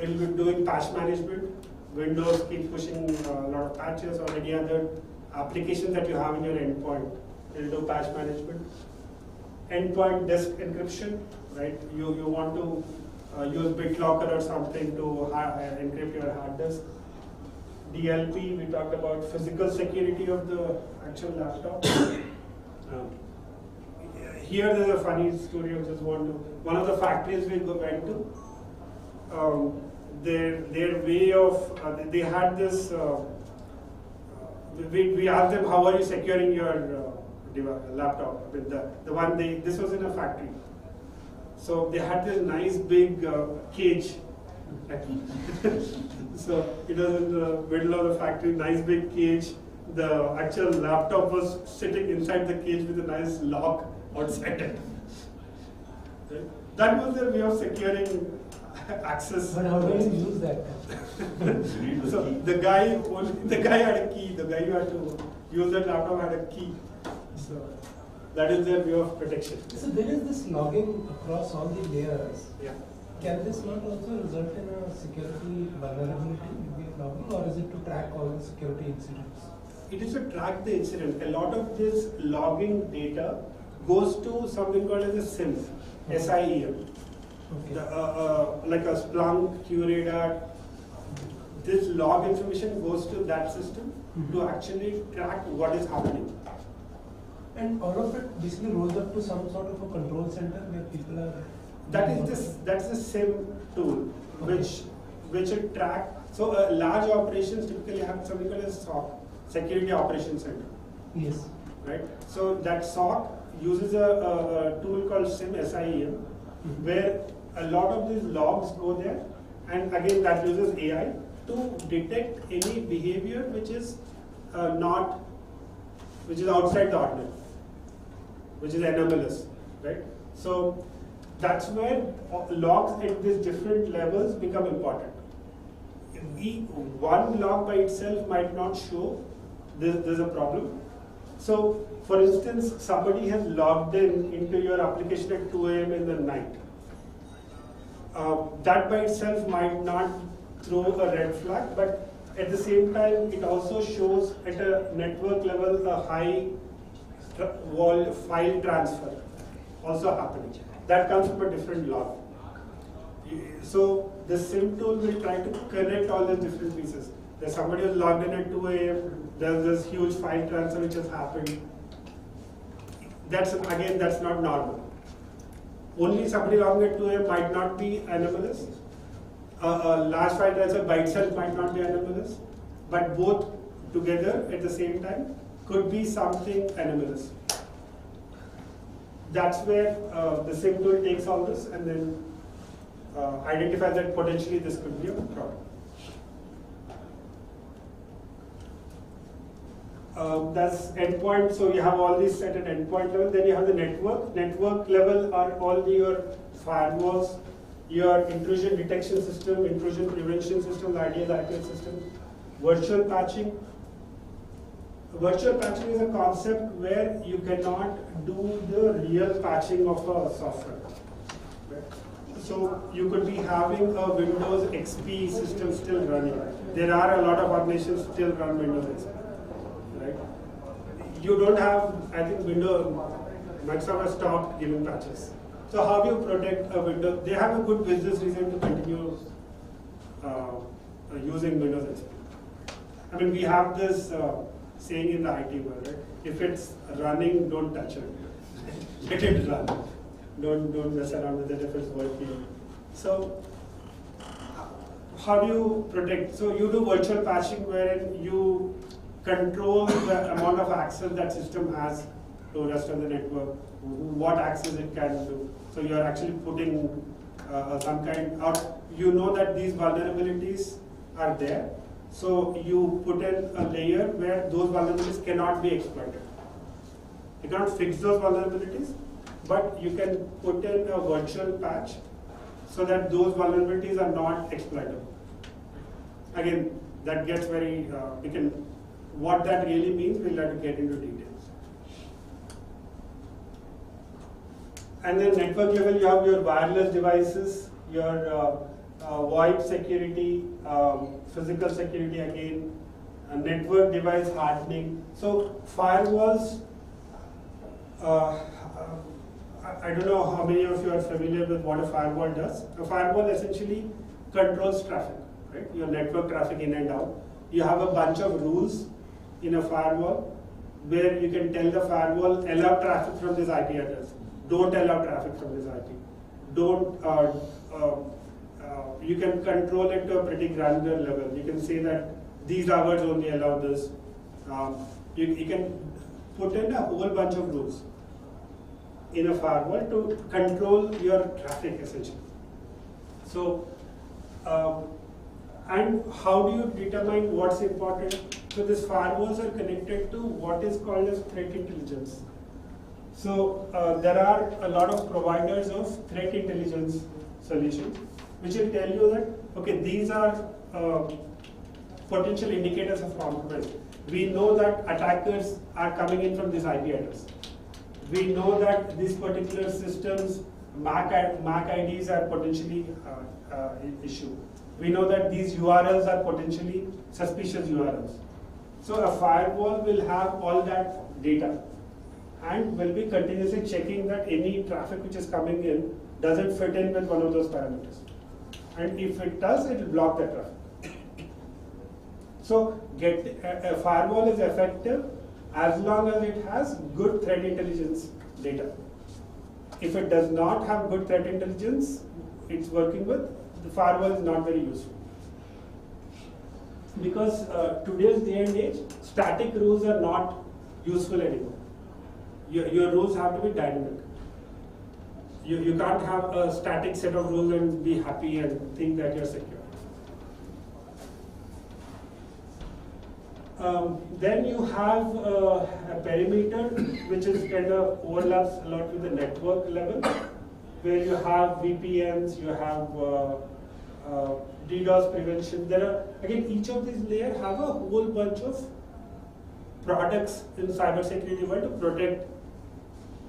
B: It will be doing patch management. Windows keeps pushing a lot of patches, or any other applications that you have in your endpoint. It will do patch management. Endpoint disk encryption, right? You want to use BitLocker or something to encrypt your hard disk. DLP, we talked about physical security of the actual laptop. Here there's a funny story of just one of the factories we went to. Their way of, they had this, we asked them, how are you securing your laptop? With the one this was in a factory. So they had this nice big cage. So it was in the middle of the factory, nice big cage. The actual laptop was sitting inside the cage with a nice lock outside it. That was their way of securing access.
D: But how do you use that?
B: So the guy had a key. The guy who had to use that laptop had a key. So that is their way of protection.
D: So there is this logging across all the layers.
B: Yeah.
D: Can this not also result in a security vulnerability with logging, or is it to track all the security incidents?
B: It is to track the incident. A lot of this logging data goes to something called as a SIEM, SIEM.
D: Okay.
B: Like a Splunk, QRadar. This log information goes to that system to actually track what is happening.
D: And all of it basically rolls up to some sort of a control center where people are.
B: That's the SIEM tool, which it track. So large operations typically have something called as SOC, Security Operations Center.
D: Yes.
B: Right. So that SOC uses a tool called SIEM, where a lot of these logs go there, and again that uses AI to detect any behavior which is outside the ordinary, which is anomalous, right? So that's where logs at these different levels become important. One log by itself might not show there's a problem. So, for instance, somebody has logged into your application at 2 a.m. in the night. That by itself might not throw a red flag, but at the same time, it also shows at a network level a high file transfer also happening. That comes from a different log. So the SIM tool will try to connect all the different pieces. There's somebody who's logged in at 2 a.m. There's this huge file transfer which has happened. That's not normal. Only somebody logging at 2 a.m. might not be anomalous. A large file transfer by itself might not be anomalous, but both together at the same time could be something anomalous. That's where the SIM tool takes all this and then identifies that potentially this could be a problem. That's endpoint. So you have all these set at endpoint level. Then you have the network. Network level are all your firewalls, your intrusion detection system, intrusion prevention system, the IDS IPS system, virtual patching. Virtual patching is a concept where you cannot do the real patching of a software. Right? So you could be having a Windows XP system still running. There are a lot of organizations still run Windows XP. Right? You don't have, I think Microsoft has stopped giving patches. So how do you protect a Windows? They have a good business reason to continue using Windows XP. I mean, we have this saying in the IT world, right? If it's running, don't touch it. Let it run. Don't mess around with it if it's working. So how do you protect? So you do virtual patching wherein you control the amount of access that system has to rest of the network, what access it can do. So you are actually putting some kind of, you know that these vulnerabilities are there. So you put in a layer where those vulnerabilities cannot be exploited. You cannot fix those vulnerabilities, but you can put in a virtual patch so that those vulnerabilities are not exploitable. Again, that gets very, what that really means, we'll have to get into details. And then network level, you have your wireless devices, your VoIP security, physical security again, network device hardening. So firewalls, I don't know how many of you are familiar with what a firewall does. A firewall essentially controls traffic, right? Your network traffic in and out. You have a bunch of rules in a firewall where you can tell the firewall, allow traffic from this IP address. Don't allow traffic from this IP. You can control it to a pretty granular level. You can say that these hours only allow this. You can put in a whole bunch of rules in a firewall to control your traffic essentially. So, and how do you determine what's important? So these firewalls are connected to what is called as threat intelligence. So there are a lot of providers of threat intelligence solutions which will tell you that, okay, these are potential indicators of compromise. We know that attackers are coming in from this IP address. We know that these particular systems, MAC IDs are potentially issue. We know that these URLs are potentially suspicious URLs. So a firewall will have all that data and will be continuously checking that any traffic which is coming in doesn't fit in with one of those parameters. And if it does, it will block that traffic. So a firewall is effective as long as it has good threat intelligence data. If it does not have good threat intelligence it's working with, the firewall is not very useful. Because today's day and age, static rules are not useful anymore. Your rules have to be dynamic. You can't have a static set of rules and be happy and think that you're secure. Then you have a perimeter which is kind of overlaps a lot with the network level, where you have VPNs, you have DDoS prevention. There are, again, each of these layers have a whole bunch of products in cybersecurity world to protect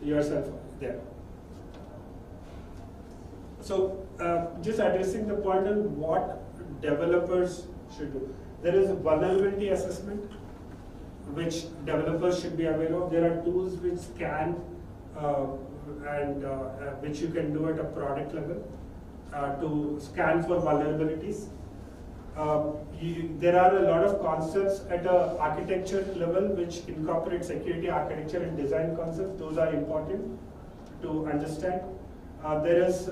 B: yourself there. So just addressing the point on what developers should do. There is a vulnerability assessment which developers should be aware of. There are tools which scan and which you can do at a product level to scan for vulnerabilities. There are a lot of concepts at a architecture level which incorporate security architecture and design concepts. Those are important to understand. There is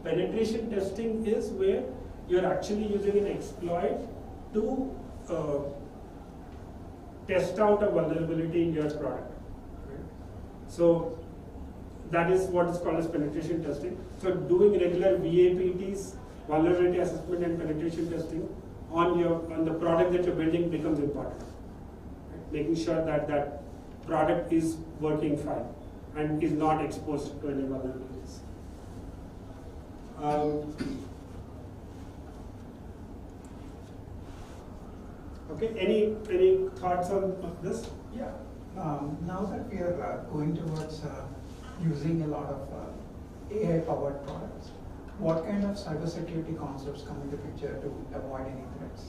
B: penetration testing is where you're actually using an exploit to test out a vulnerability in your product. Right? So that is what is called as penetration testing. So doing regular VAPTs, vulnerability assessment and penetration testing on the product that you're building becomes important. Right? Making sure that that product is working fine and is not exposed to any vulnerabilities. Okay, any thoughts on this?
H: Yeah. Now that we are going towards using a lot of AI-powered products, what kind of cybersecurity concepts come into picture to avoid any threats?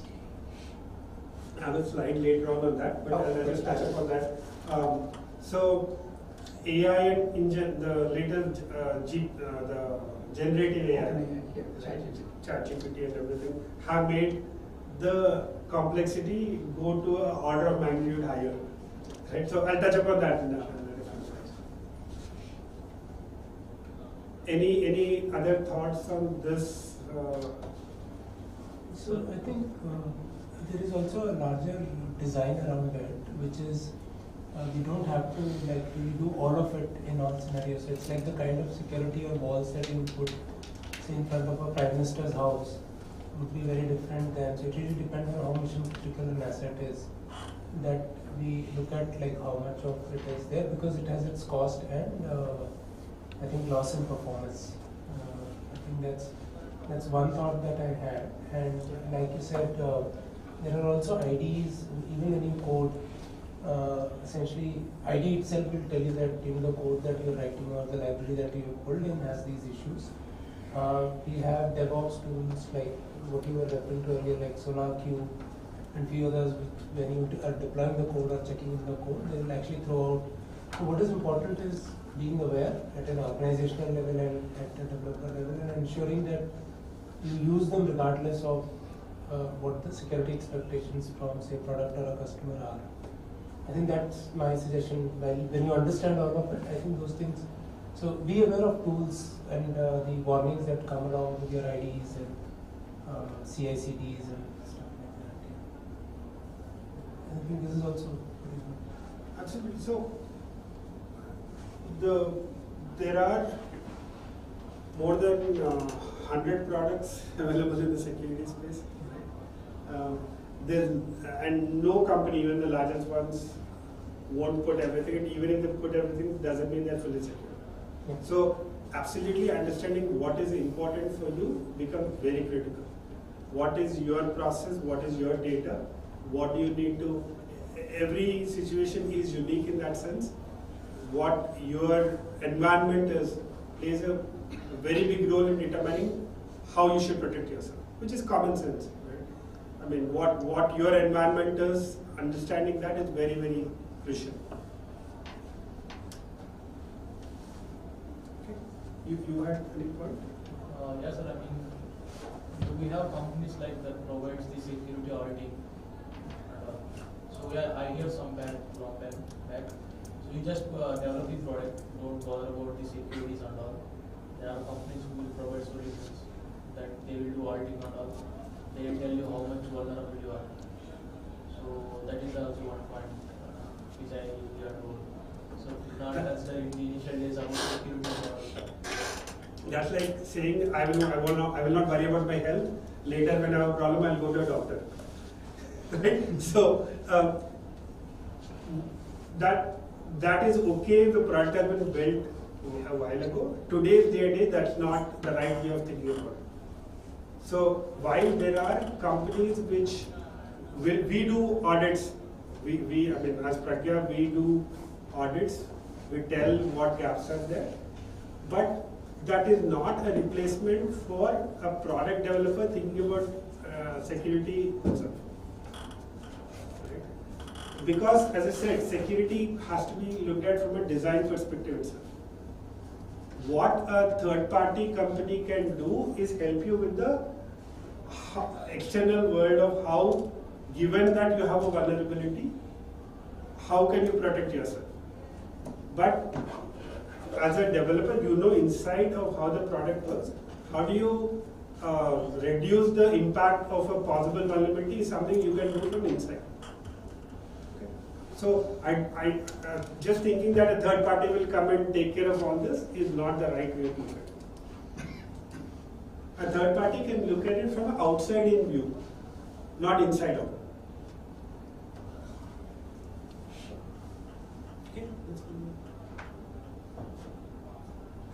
B: I have a slide later on that, but I'll just touch upon that. So AI and the latest the generative AI, ChatGPT and everything, have made the complexity go to an order of magnitude higher. Right? So I'll touch upon that in the different slides. Any other thoughts on this?
D: So I think there is also a larger design around it, which is we don't have to like really do all of it in all scenarios. So it's like the kind of security or walls that you put, say, in front of a prime minister's house would be very different than. So it really depends on how mission critical an asset is. That we look at like how much of it is there, because it has its cost and I think loss in performance. I think that's one thought that I had. And like you said, there are also IDs, even when you code. Essentially, ID itself will tell you that the code that you're writing or the library that you pulled in has these issues. We have DevOps tools like what you were referring to earlier, like SonarQube and few others, which when you are deploying the code or checking in the code, they will actually throw out. So what is important is being aware at an organizational level and at a developer level, and ensuring that you use them regardless of what the security expectations from, say, product or a customer are. I think that's my suggestion. When you understand all of it, I think those things. So be aware of tools and the warnings that come along with your IDs and CI/CDs and stuff like that. Yeah. I think this is also pretty good.
B: Absolutely. So there are more than 100 products available in the security space. And no company, even the largest ones, won't put everything. And even if they put everything, doesn't mean they're fully secure.
D: Yeah.
B: So absolutely understanding what is important for you becomes very critical. What is your process? What is your data? What do you need to? Every situation is unique in that sense. What your environment is plays a very big role in determining how you should protect yourself, which is common sense. I mean, what your environment is, understanding that is very, very crucial. Okay. You had any point?
G: Yes, sir. I mean, we have companies like that provides the security auditing. So yeah, I hear some long back. So you just develop the product, don't bother about the securities and all. There are companies who will provide solutions that they will do auditing and all. They will tell you how much vulnerable you are. So that is also one point which I heard about. So not considering the initial days about security and all.
B: That's like saying I will not worry about my health. Later, when I have a problem, I'll go to a doctor. right? So that is okay if the product has been built a while ago. Today's day, that's not the right way of thinking about it. So while there are companies which we do audits, I mean, as Pragya, we do audits, we tell what gaps are there, but that is not a replacement for a product developer thinking about security itself. Right? Because, as I said, security has to be looked at from a design perspective itself. What a third-party company can do is help you with the external world of how, given that you have a vulnerability, how can you protect yourself? But as a developer, you know inside of how the product works. How do you reduce the impact of a possible vulnerability is something you can do from inside. Okay. So I just thinking that a third party will come and take care of all this is not the right way to look at it. A third party can look at it from an outside in view, not inside out.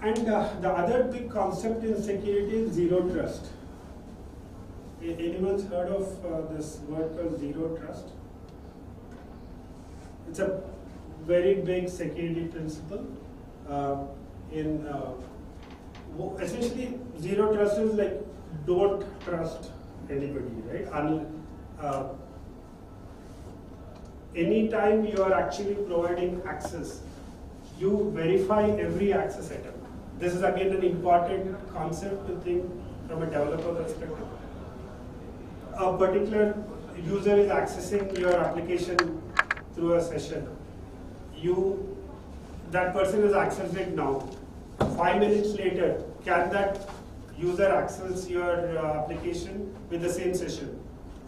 B: And the other big concept in security is zero trust. Anyone's heard of this word called zero trust? It's a very big security principle. Essentially, zero trust is like don't trust anybody, right? Anytime you are actually providing access, you verify every access item. This is again an important concept to think from a developer perspective. A particular user is accessing your application through a session. That person has accessed it now. 5 minutes later, can that user access your application with the same session?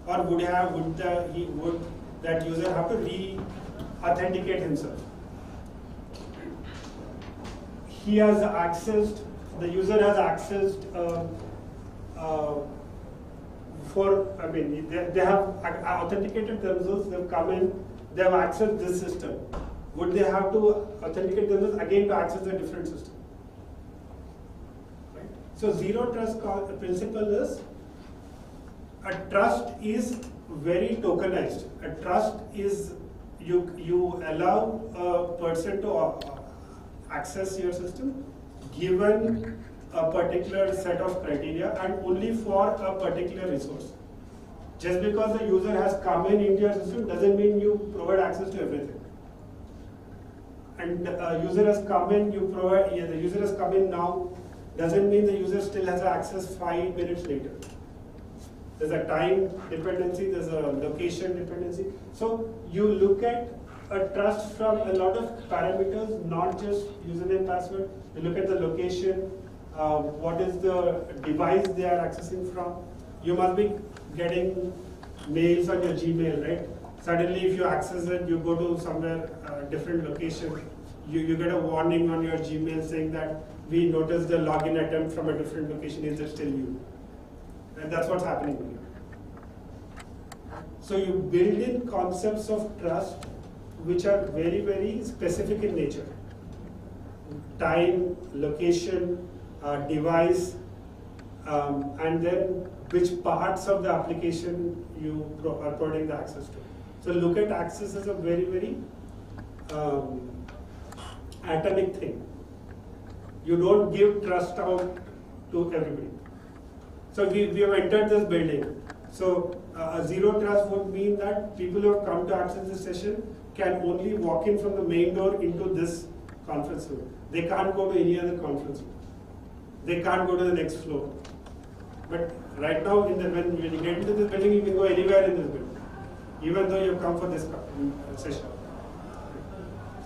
B: Or would that user have to re-authenticate himself? He has accessed, the user has accessed they have authenticated themselves, they've come in, they have accessed this system. Would they have to authenticate themselves again to access a different system? Right? So zero trust principle is, a trust is very tokenized. A trust is, you allow a person to access your system given a particular set of criteria and only for a particular resource. Just because the user has come into your system doesn't mean you provide access to everything. And the user has come in, the user has come in now, doesn't mean the user still has access 5 minutes later. There's a time dependency, there's a location dependency. So you look at a trust from a lot of parameters, not just username, password. You look at the location, what is the device they are accessing from. You must be getting mails on your Gmail, right? Suddenly if you access it, you go to somewhere different location, you get a warning on your Gmail saying that we noticed the login attempt from a different location, is it still you? And that's what's happening here. So you build in concepts of trust which are very, very specific in nature. Time, location, device, and then which parts of the application you are providing the access to. So look at access as a very, very atomic thing. You don't give trust out to everybody. So we have entered this building. So a zero trust would mean that people who have come to access this session can only walk in from the main door into this conference room. They can't go to any other conference room. They can't go to the next floor. But right now, when you get into this building, you can go anywhere in this building, even though you've come for this session.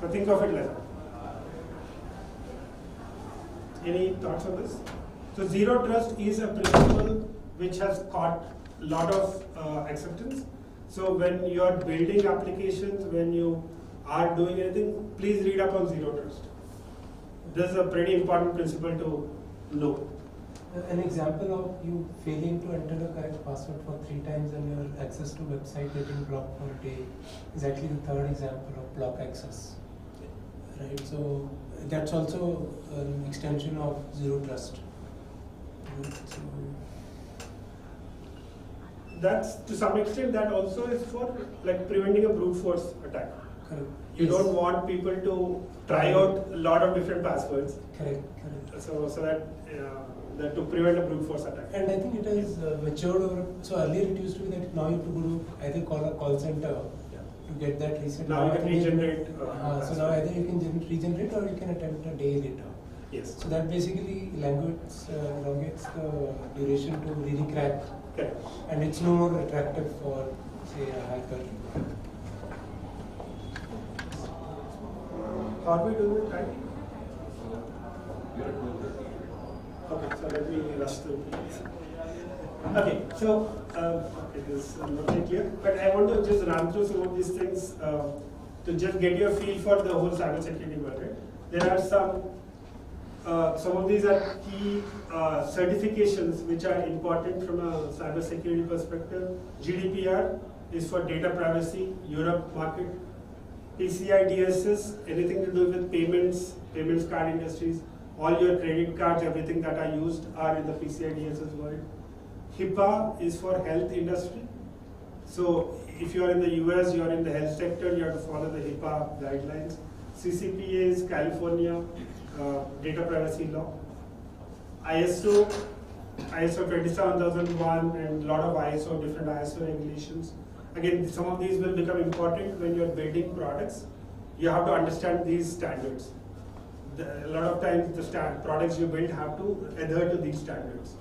B: So think of it like that. Any thoughts on this? So zero trust is a principle which has caught a lot of acceptance. So when you are building applications, when you are doing anything, please read up on zero trust. This is a pretty important principle to know.
D: An example of you failing to enter the correct password for 3 times and your access to website getting blocked for a day is actually the third example of block access. Right, so that's also an extension of zero trust. Right? So,
B: that's to some extent that also is for like preventing a brute force attack.
D: correct.
B: You
D: Yes.
B: don't want people to try out a lot of different passwords,
D: Correct, correct.
B: so that to prevent a brute force attack.
D: And I think it has matured over. So earlier it used to be that now you have to go to either call a call center to get that reset.
B: Now you can
D: I think
B: regenerate.
D: so now either you can regenerate or you can attempt a day later.
B: Yes.
D: So that basically elongates the duration to really crack,
B: Correct.
D: and it's no more attractive for say a hacker.
B: How are we doing with time?
E: You're at 12:30.
B: Okay, so let me rush through please. Okay, so it is not very clear, but I want to just run through some of these things to just get your feel for the whole cybersecurity world. Right? There are some of these are key certifications which are important from a cybersecurity perspective. GDPR is for data privacy, Europe market. PCI DSS, anything to do with payments card industries. All your credit cards, everything that are used are in the PCI DSS world. HIPAA is for health industry. So if you are in the US, you are in the health sector, you have to follow the HIPAA guidelines. CCPA is California data privacy law. ISO 27001 and a lot of ISO, different ISO regulations. Again, some of these will become important when you are building products. You have to understand these standards. A lot of times the products you build have to adhere to these standards.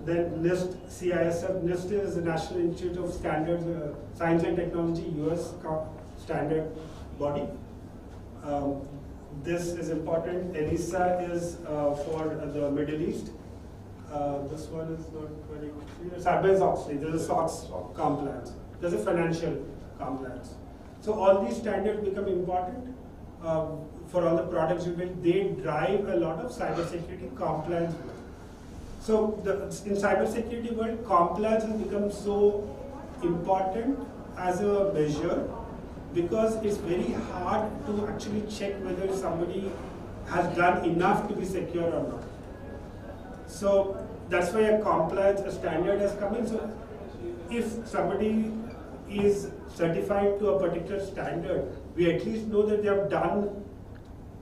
B: Then NIST, CISF. NIST is the National Institute of Standards, Science and Technology, US standard body. This is important. ELISA is for the Middle East. This one is not very clear. Sarbanes-Oxley, there's a SOX compliance. There's a financial compliance. So all these standards become important for all the products you build. They drive a lot of cybersecurity compliance work. So in cybersecurity world, compliance has become so important as a measure because it's very hard to actually check whether somebody has done enough to be secure or not. So that's why a compliance, a standard has come in. So if somebody is certified to a particular standard, we at least know that they have done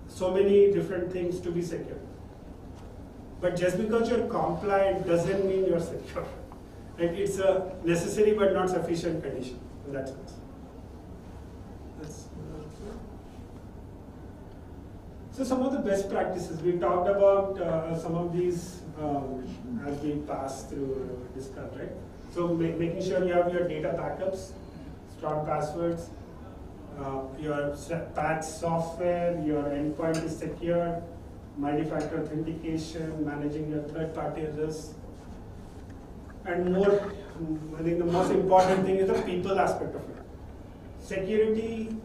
B: so many different things to be secure. But just because you're compliant doesn't mean you're secure. And it's a necessary but not sufficient condition in that sense. So some of the best practices, we talked about some of these as we pass through discuss, right? So making sure you have your data backups, strong passwords, your patch software, your endpoint is secure, multi-factor authentication, managing your third-party risks, and more. I think the most important thing is the people aspect of it. Security.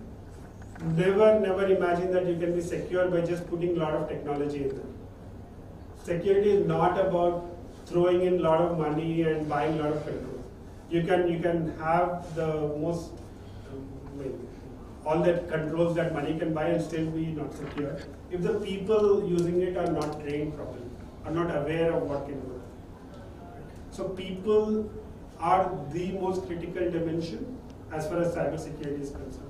B: Never imagine that you can be secure by just putting a lot of technology in there. Security is not about throwing in a lot of money and buying a lot of controls. You can have the most all the controls that money can buy and still be not secure if the people using it are not trained properly, are not aware of what can go. So people are the most critical dimension as far as cybersecurity is concerned.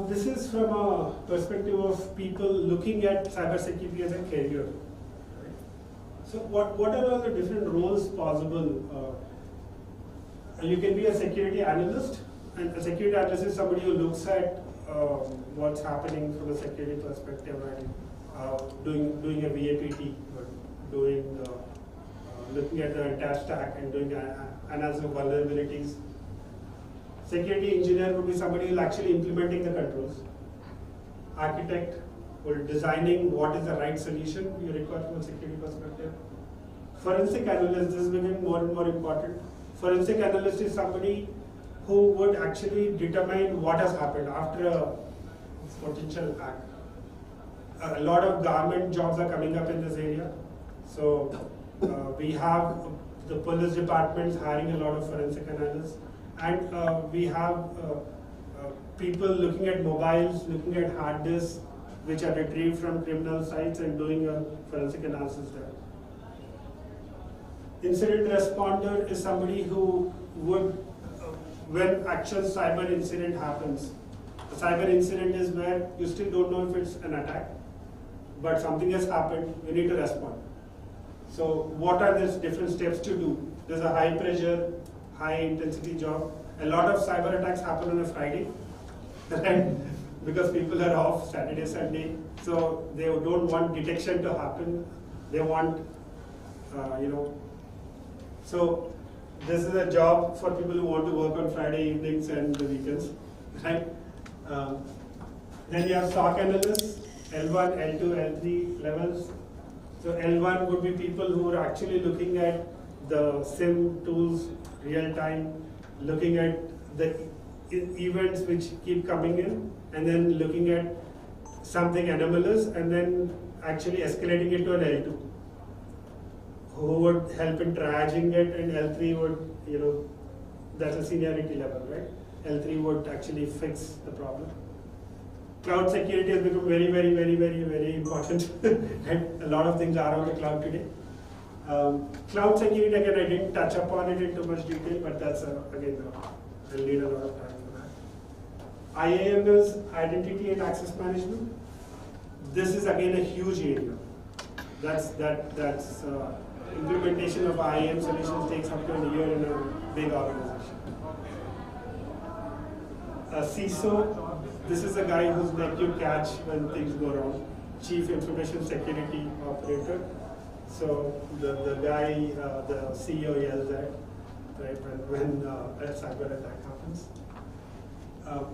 B: This is from a perspective of people looking at cybersecurity as a career. Right? So what are all the different roles possible? You can be a security analyst, and a security analyst is somebody who looks at what's happening from a security perspective and doing a VAPT, looking at the entire stack and doing analysis of vulnerabilities. Security engineer would be somebody who is actually implementing the controls. Architect or designing what is the right solution you require from a security perspective. Forensic analyst, this is becoming more and more important. Forensic analyst is somebody who would actually determine what has happened after potential hack. A lot of government jobs are coming up in this area. So we have the police departments hiring a lot of forensic analysts, and we have people looking at mobiles, looking at hard disks, which are retrieved from criminal sites and doing a forensic analysis there. Incident responder is somebody who would, when actual cyber incident happens, a cyber incident is where you still don't know if it's an attack, but something has happened, you need to respond. So what are the different steps to do? There's a high pressure, high intensity job. A lot of cyber attacks happen on a Friday, right? Because people are off Saturday, Sunday. So they don't want detection to happen. They want, So this is a job for people who want to work on Friday evenings and the weekends, right? Then you have SOC analysts, L1, L2, L3 levels. So L1 would be people who are actually looking at the SIM tools real time, looking at the events which keep coming in, and then looking at something anomalous, and then actually escalating it to an L2, who would help in triaging it, and L3 would, that's a seniority level, right? L3 would actually fix the problem. Cloud security has become very, very, very, very, very important. Right? A lot of things are on the cloud today. Cloud security, again, I didn't touch upon it in too much detail, but that's, again, I'll need a lot of time for that. IAM is identity and access management. This is, again, a huge area. That's implementation of IAM solutions takes up to a year in a big organization. CISO, this is a guy who's like you catch when things go wrong. Chief Information Security Operator. So the guy, the CEO yells at, right, when a cyber attack happens.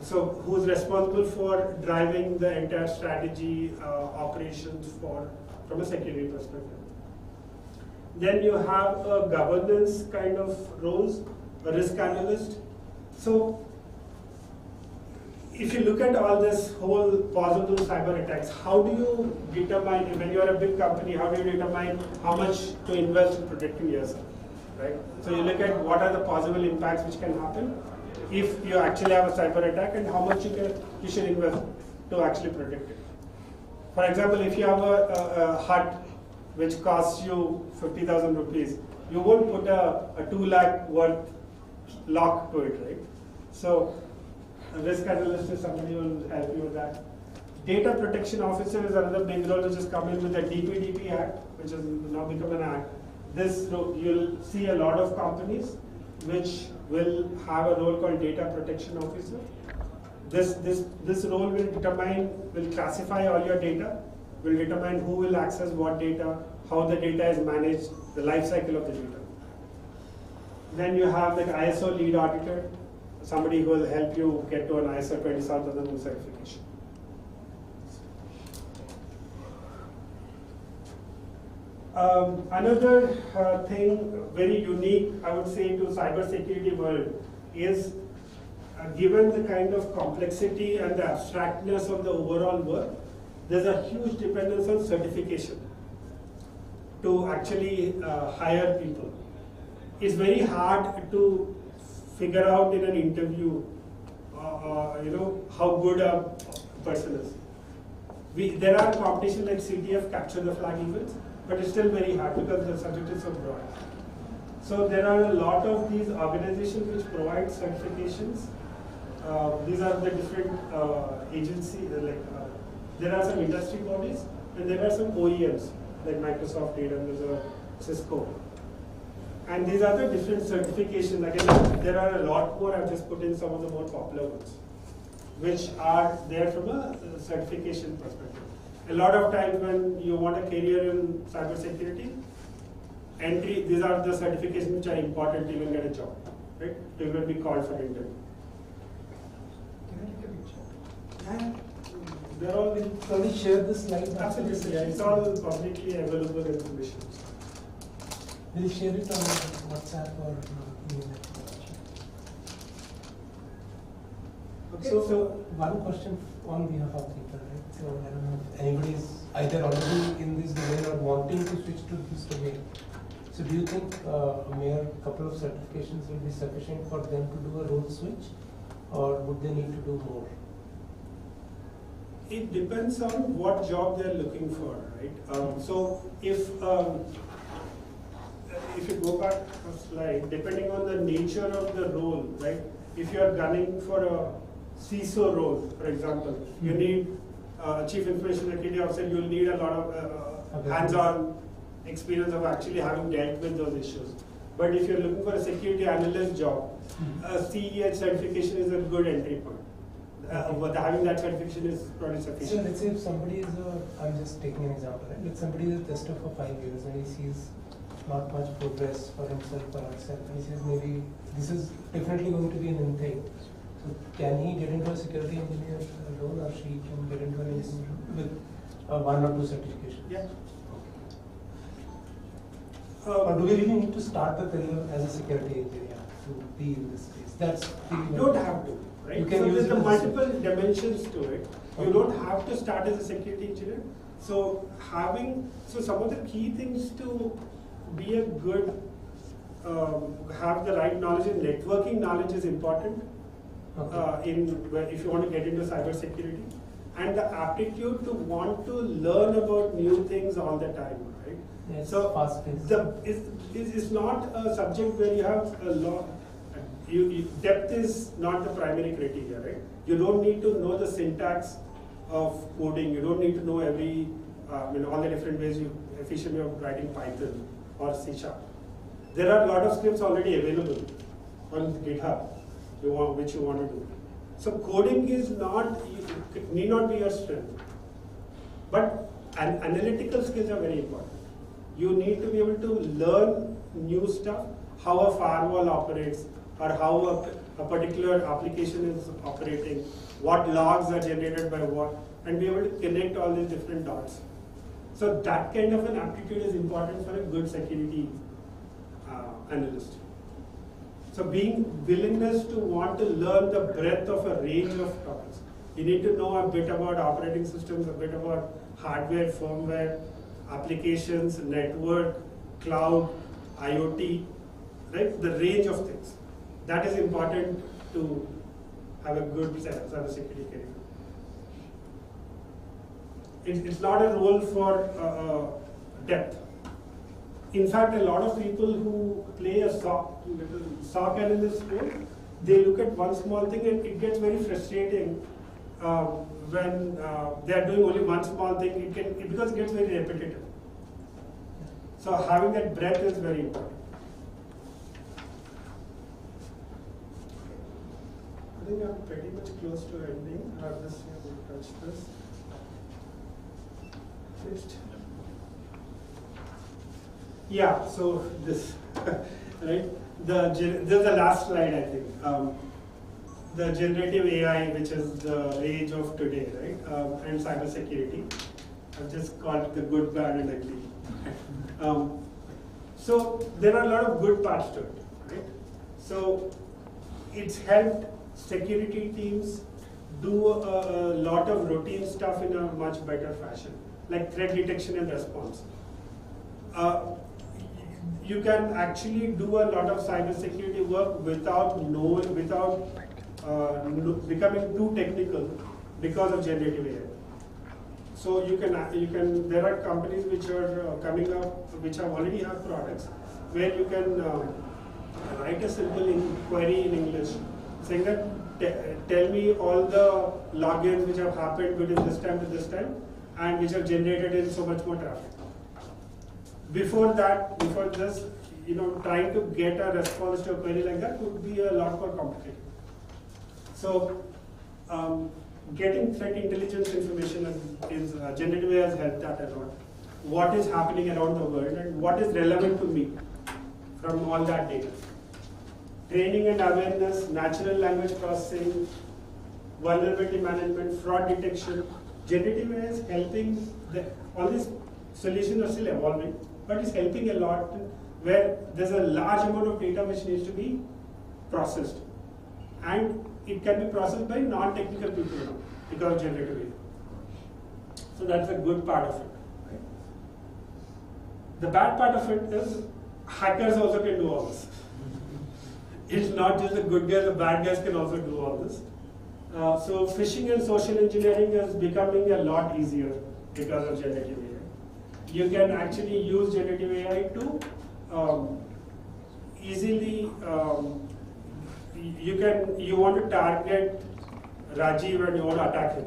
B: So who's responsible for driving the entire strategy, operations from a security perspective. Then you have a governance kind of roles, a risk analyst. So if you look at all this whole possible cyber attacks, how do you determine, when you're a big company, how do you determine how much to invest in protecting yourself, right? So you look at what are the possible impacts which can happen if you actually have a cyber attack, and how much you should invest to actually protect it. For example, if you have a hut which costs you 50,000 rupees, you won't put a 2 lakh worth lock to it, right? So a risk analyst is somebody who will help you with that. Data protection officer is another big role which has come in with the DPDP Act, which has now become an act. This you'll see a lot of companies which will have a role called data protection officer. This role will classify all your data, will determine who will access what data, how the data is managed, the life cycle of the data. Then you have the ISO lead auditor, somebody who will help you get to an ISO 27002 certification. Another thing very unique, I would say, to cybersecurity world is given the kind of complexity and the abstractness of the overall work, there's a huge dependence on certification to actually hire people. It's very hard to figure out in an interview, how good a person is. There are competitions like CTF, capture the flag events, but it's still very hard because the subject is so broad. So there are a lot of these organizations which provide certifications. These are the different agencies, there are some industry bodies, and there are some OEMs, like Microsoft, AWS, or Cisco. And these are the different certifications. Again, there are a lot more. I've just put in some of the more popular ones, which are there from a certification perspective. A lot of times when you want a career in cybersecurity, these are the certifications which are important to even get a job, right? To even be called for an interview.
H: Can I take a picture?
B: They're all
D: Can we share the slides?
B: Absolutely, yeah, it's all publicly available information.
D: We'll share it on WhatsApp or email.
B: Okay,
D: So one question on behalf of people, right? So I don't know if anybody is either already in this domain or wanting to switch to this domain. So do you think a mere couple of certifications will be sufficient for them to do a role switch, or would they need to do more?
B: It depends on what job they're looking for, right? So if you go back a slide, depending on the nature of the role, right? If you are gunning for a CISO role, for example, you need Chief Information Security Officer, you'll need a lot of hands-on experience of actually having dealt with those issues. But if you're looking for a security analyst job, a CEH certification is a good entry point. But having that certification is probably
D: So
B: sufficient.
D: let's say if somebody is I'm just taking an example, right? Let's somebody is a tester for 5 years and he sees not much progress for himself or herself, and he says maybe this is definitely going to be an in thing. So can he get into a security engineer role, or she can get into an engineer role with 1 or 2 certifications?
B: Yeah.
D: Or do we really need to start the career as a security engineer to be in this space? That's the
B: You don't have to, right?
D: You can
B: so
D: use
B: there's
D: it
B: the
D: as-
B: multiple dimensions to it. You
D: Okay.
B: don't have to start as a security engineer. So some of the key things to be a good, have the right knowledge and networking knowledge is important.
D: Okay.
B: If you want to get into cybersecurity, and the aptitude to want to learn about new things all the time, right?
D: Yes,
B: So
D: fast-paced.
B: it's not a subject where you have a lot. Depth is not the primary criteria, right? You don't need to know the syntax of coding. You don't need to know all the different ways efficient way of writing Python or C#. There are a lot of scripts already available on GitHub which you want to do. So coding need not be your strength, but analytical skills are very important. You need to be able to learn new stuff, how a firewall operates, or how a particular application is operating, what logs are generated by what, and be able to connect all these different dots. So that kind of an aptitude is important for a good security analyst. So willingness to want to learn the breadth of a range of topics. You need to know a bit about operating systems, a bit about hardware, firmware, applications, network, cloud, IoT, right? The range of things. That is important to have a good cybersecurity career. It's not a role for depth. In fact, a lot of people who play a SOC analyst role, they look at one small thing and it gets very frustrating when they are doing only one small thing. Because it gets very repetitive. So having that breadth is very important. I think I'm pretty much close to ending. I'll just touch this. Fixed. Yeah, so this, right? This is the last slide, I think. The generative AI, which is the rage of today, right? And cybersecurity. I've just called it the good, bad, and ugly. So there are a lot of good parts to it, right? So it's helped security teams do a lot of routine stuff in a much better fashion, like threat detection and response. You can actually do a lot of cybersecurity work without becoming too technical because of generative AI. So there are companies which are coming up, which already have products where you can write a simple query in English saying that tell me all the logins which have happened between this time to this time and which have generated in so much more traffic. Before this, trying to get a response to a query like that would be a lot more complicated. So, getting threat intelligence information is generative AI has helped that a lot. What is happening around the world and what is relevant to me from all that data. Training and awareness, natural language processing, vulnerability management, fraud detection. Generative AI is helping. All these solutions are still evolving, but it's helping a lot where there's a large amount of data which needs to be processed. And it can be processed by non-technical people now because of generative AI. So that's a good part of it. Right? The bad part of it is hackers also can do all this. It's not just the good guys, the bad guys can also do all this. So phishing and social engineering is becoming a lot easier because of generative AI. You can actually use generative AI to easily, you want to target Rajiv and you want to attack him.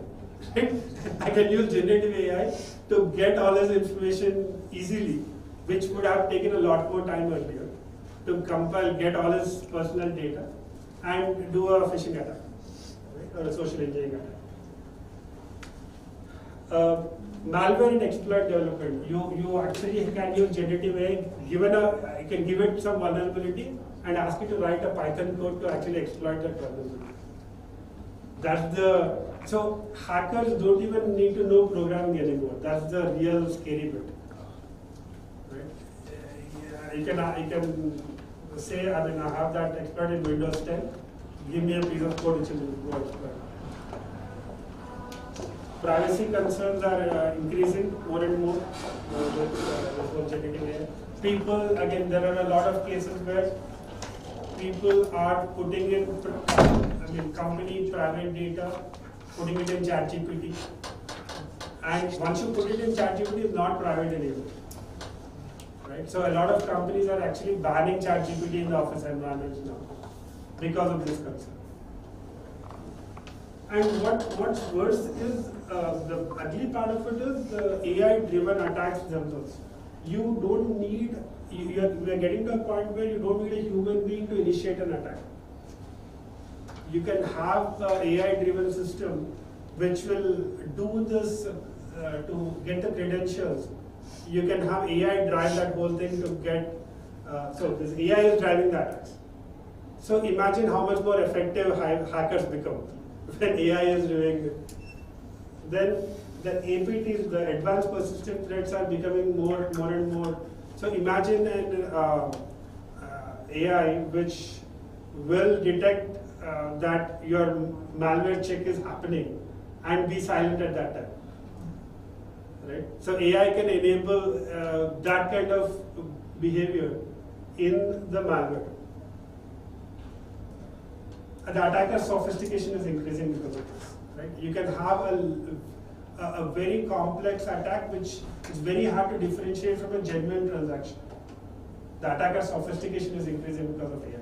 B: Right? I can use generative AI to get all his information easily, which would have taken a lot more time earlier, to compile, get all his personal data, and do a phishing attack, right? Or a social engineering attack. Malware and exploit development. You actually can use generative AI. You can give it some vulnerability and ask it to write a Python code to actually exploit that vulnerability. So hackers don't even need to know programming anymore. That's the real scary bit. Right? You can say, I have that exploit in Windows 10. Give me a piece of code which will go exploit. Privacy concerns are increasing more and more with generative AI. People, again, there are a lot of cases where people are putting in, company private data, putting it in ChatGPT. And once you put it in ChatGPT, it's not private anymore. Right? So a lot of companies are actually banning ChatGPT in the office environments now because of this concern. And what's worse is, the ugly part of it is the AI-driven attacks themselves. You don't need, we are getting to a point where you don't need a human being to initiate an attack. You can have an AI-driven system which will do this to get the credentials. You can have AI drive that whole thing to get, so this AI is driving the attacks. So imagine how much more effective hackers become when AI is doing it. Then the APTs, the advanced persistent threats, are becoming more and more. So imagine an AI which will detect that your malware check is happening and be silent at that time. Right? So AI can enable that kind of behavior in the malware. The attacker's sophistication is increasing because of this. Right? You can have a very complex attack which is very hard to differentiate from a genuine transaction. The attacker's sophistication is increasing because of AI.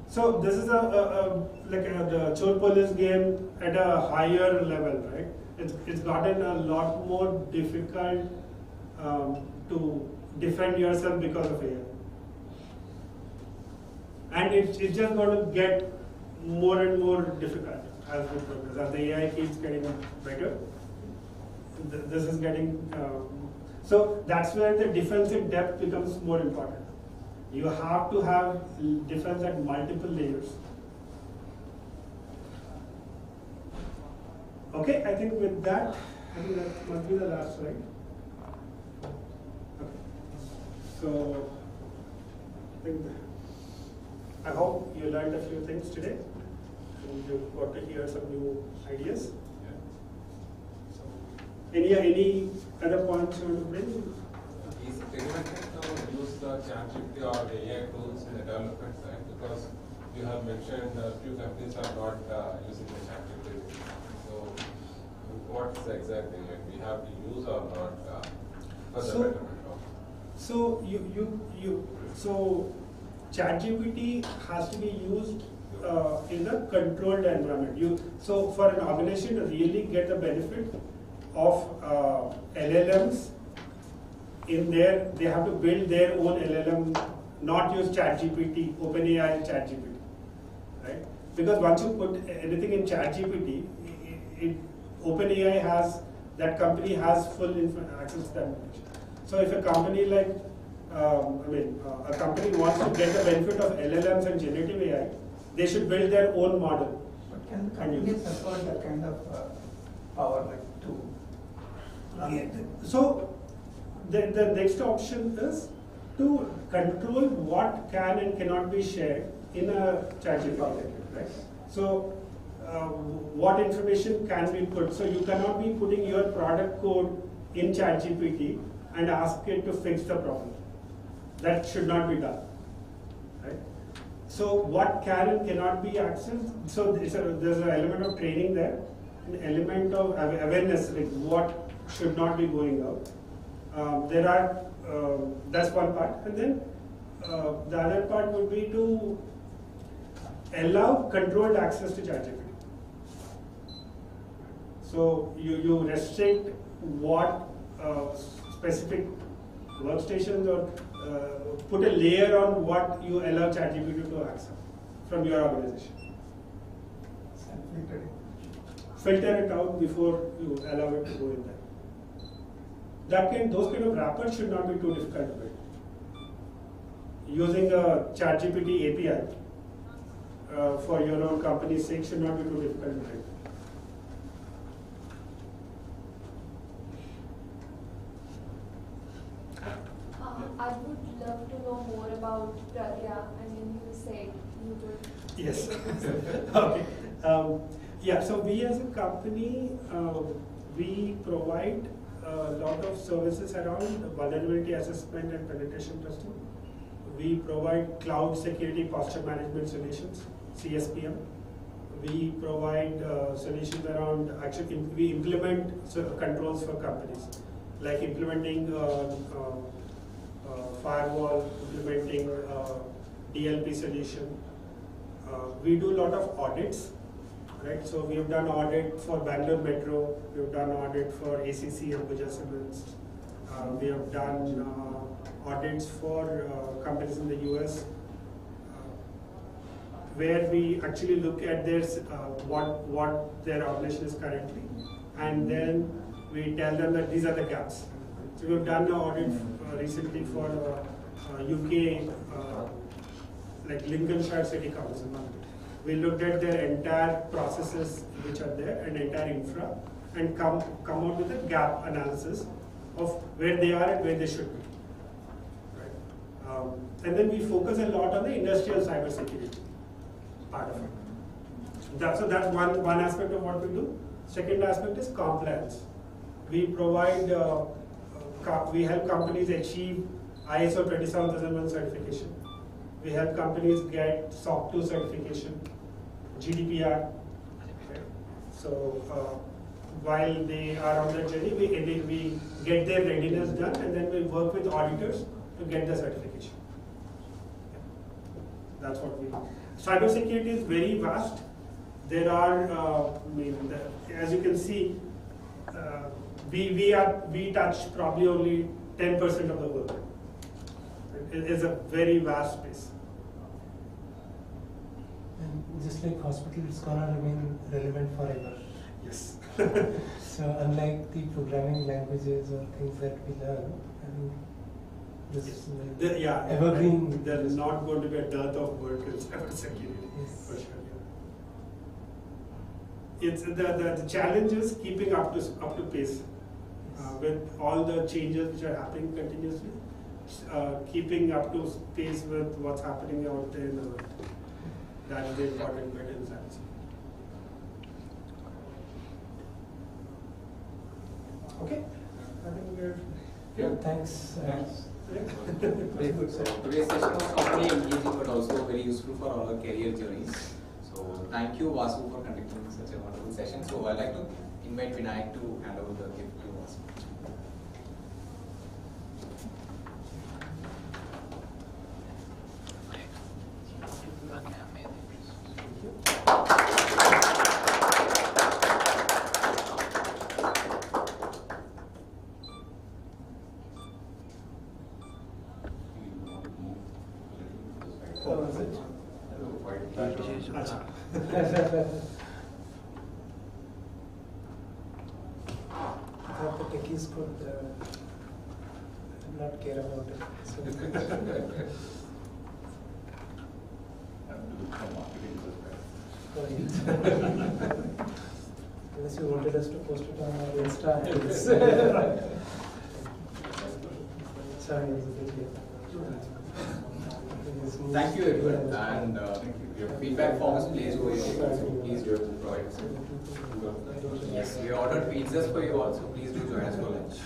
B: So this is the Chor Police game at a higher level, right? It's gotten a lot more difficult to defend yourself because of AI. And it's just going to get more and more difficult as we progress. As the AI keeps getting better, this is getting, so that's where the defensive depth becomes more important. You have to have defense at multiple layers. Okay, I think with that, I think that must be the last slide. Okay. So, I hope you learned a few things today and you got to hear some new ideas. So, any other points you want to bring?
F: Is it recommended to use the ChatGPT or AI tools in the development side? Because you have mentioned a few companies are not using the ChatGPT. So, what's the exact thing like we have to use or not for the betterment of?
B: So ChatGPT has to be used in a controlled environment. So for an organization to really get the benefit of LLMs in there, they have to build their own LLM, not use ChatGPT, OpenAI ChatGPT, right? Because once you put anything in ChatGPT, OpenAI has, that company has full access to that information. So if a company like, a company wants to get the benefit of LLMs and generative AI, they should build their own model.
H: But can the companies afford that kind of power, like to?
B: So the next option is to control what can and cannot be shared in a ChatGPT, right? So what information can be put? So you cannot be putting your product code in ChatGPT and ask it to fix the problem. That should not be done, right? So what can and cannot be accessed? So there's an element of training there, an element of awareness, like what should not be going out. That's one part, and then the other part would be to allow controlled access to ChatGPT. So you restrict what specific workstations or put a layer on what you allow ChatGPT to access from your organization. Filter it out before you allow it to go in there. Those kind of wrappers should not be too difficult to build. Using a ChatGPT API for your own company's sake should not be too difficult to build.
I: I would love to know more about Pragya. I mean, you said you would.
B: Yes. Okay. Yeah. So we as a company, we provide a lot of services around vulnerability assessment and penetration testing. We provide cloud security posture management solutions, CSPM. We provide solutions around, actually we implement controls for companies, like implementing firewall, implementing DLP solution. We do a lot of audits, right? So we have done audit for Bangalore Metro, we have done audit for ACC and Abuja Siemens. We have done audits for companies in the US, where we actually look at their what their organization is currently, and then we tell them that these are the gaps. So we've done an audit recently for UK, like Lincolnshire City Council. We looked at their entire processes which are there and entire infra, and come out with a gap analysis of where they are and where they should be. Right? And then we focus a lot on the industrial cybersecurity part of it. So that's one aspect of what we do. Second aspect is compliance. We provide, we help companies achieve ISO 27001 certification. We help companies get SOC 2 certification, GDPR. Okay. So while they are on that journey, we get their readiness done, and then we work with auditors to get the certification. That's what we do. Cybersecurity is very vast. There are, as you can see, we touch probably only 10% of the world. It is a very vast space.
D: And just like hospital, it's gonna remain relevant forever.
B: Yes.
D: So unlike the programming languages or things that we learn, I mean, this is evergreen.
B: There is not going to be a dearth of work in cybersecurity.
D: Yes.
B: For sure. Yeah. It's the challenge is keeping up to pace with all the changes which are happening continuously. Keeping up to pace with what's happening out there in the world. That is the important bit in science. Okay. I think we're.
D: Yeah. Thanks.
A: Very good. So today's session was not only engaging but also very useful for all our career journeys. So thank you, Vasu, for conducting such a wonderful session. So I'd like to invite Vinayak to hand over the gift to Vasu.
D: The techies could not care about it. So. Unless you wanted us to post it on our Insta handles. Sorry, it was a bit late. this needs
A: Thank you
D: to be
A: everyone,
D: a-
A: and your feedback form is placed over here, so please do provide us. Yes, we ordered pizzas for you also, please do join us for lunch.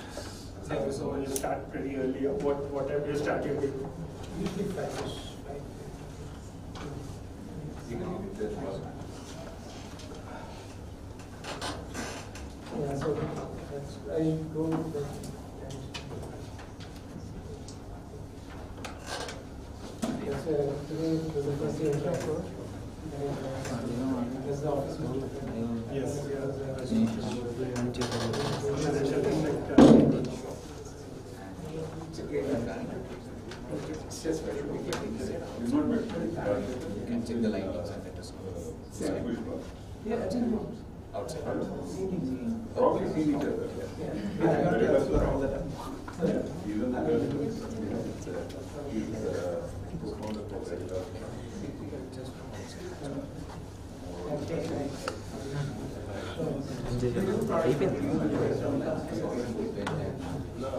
A: Thank you so
B: We'll
A: much.
B: start pretty early. What time do you start your meeting?
D: Usually five-ish, five.
E: You can leave it there first.
D: Yeah, so that's, I go with the. Yes, today was the first day intro for. Is the office manager?
B: Yes.
A: It's just very beginning.
E: It's not bad.
A: You can check the lightings and let us know.
D: Yeah, I think.
A: Outside.
E: Probably seen each other. Very well, sir. Even the he's profound professor.
D: Okay.
A: No.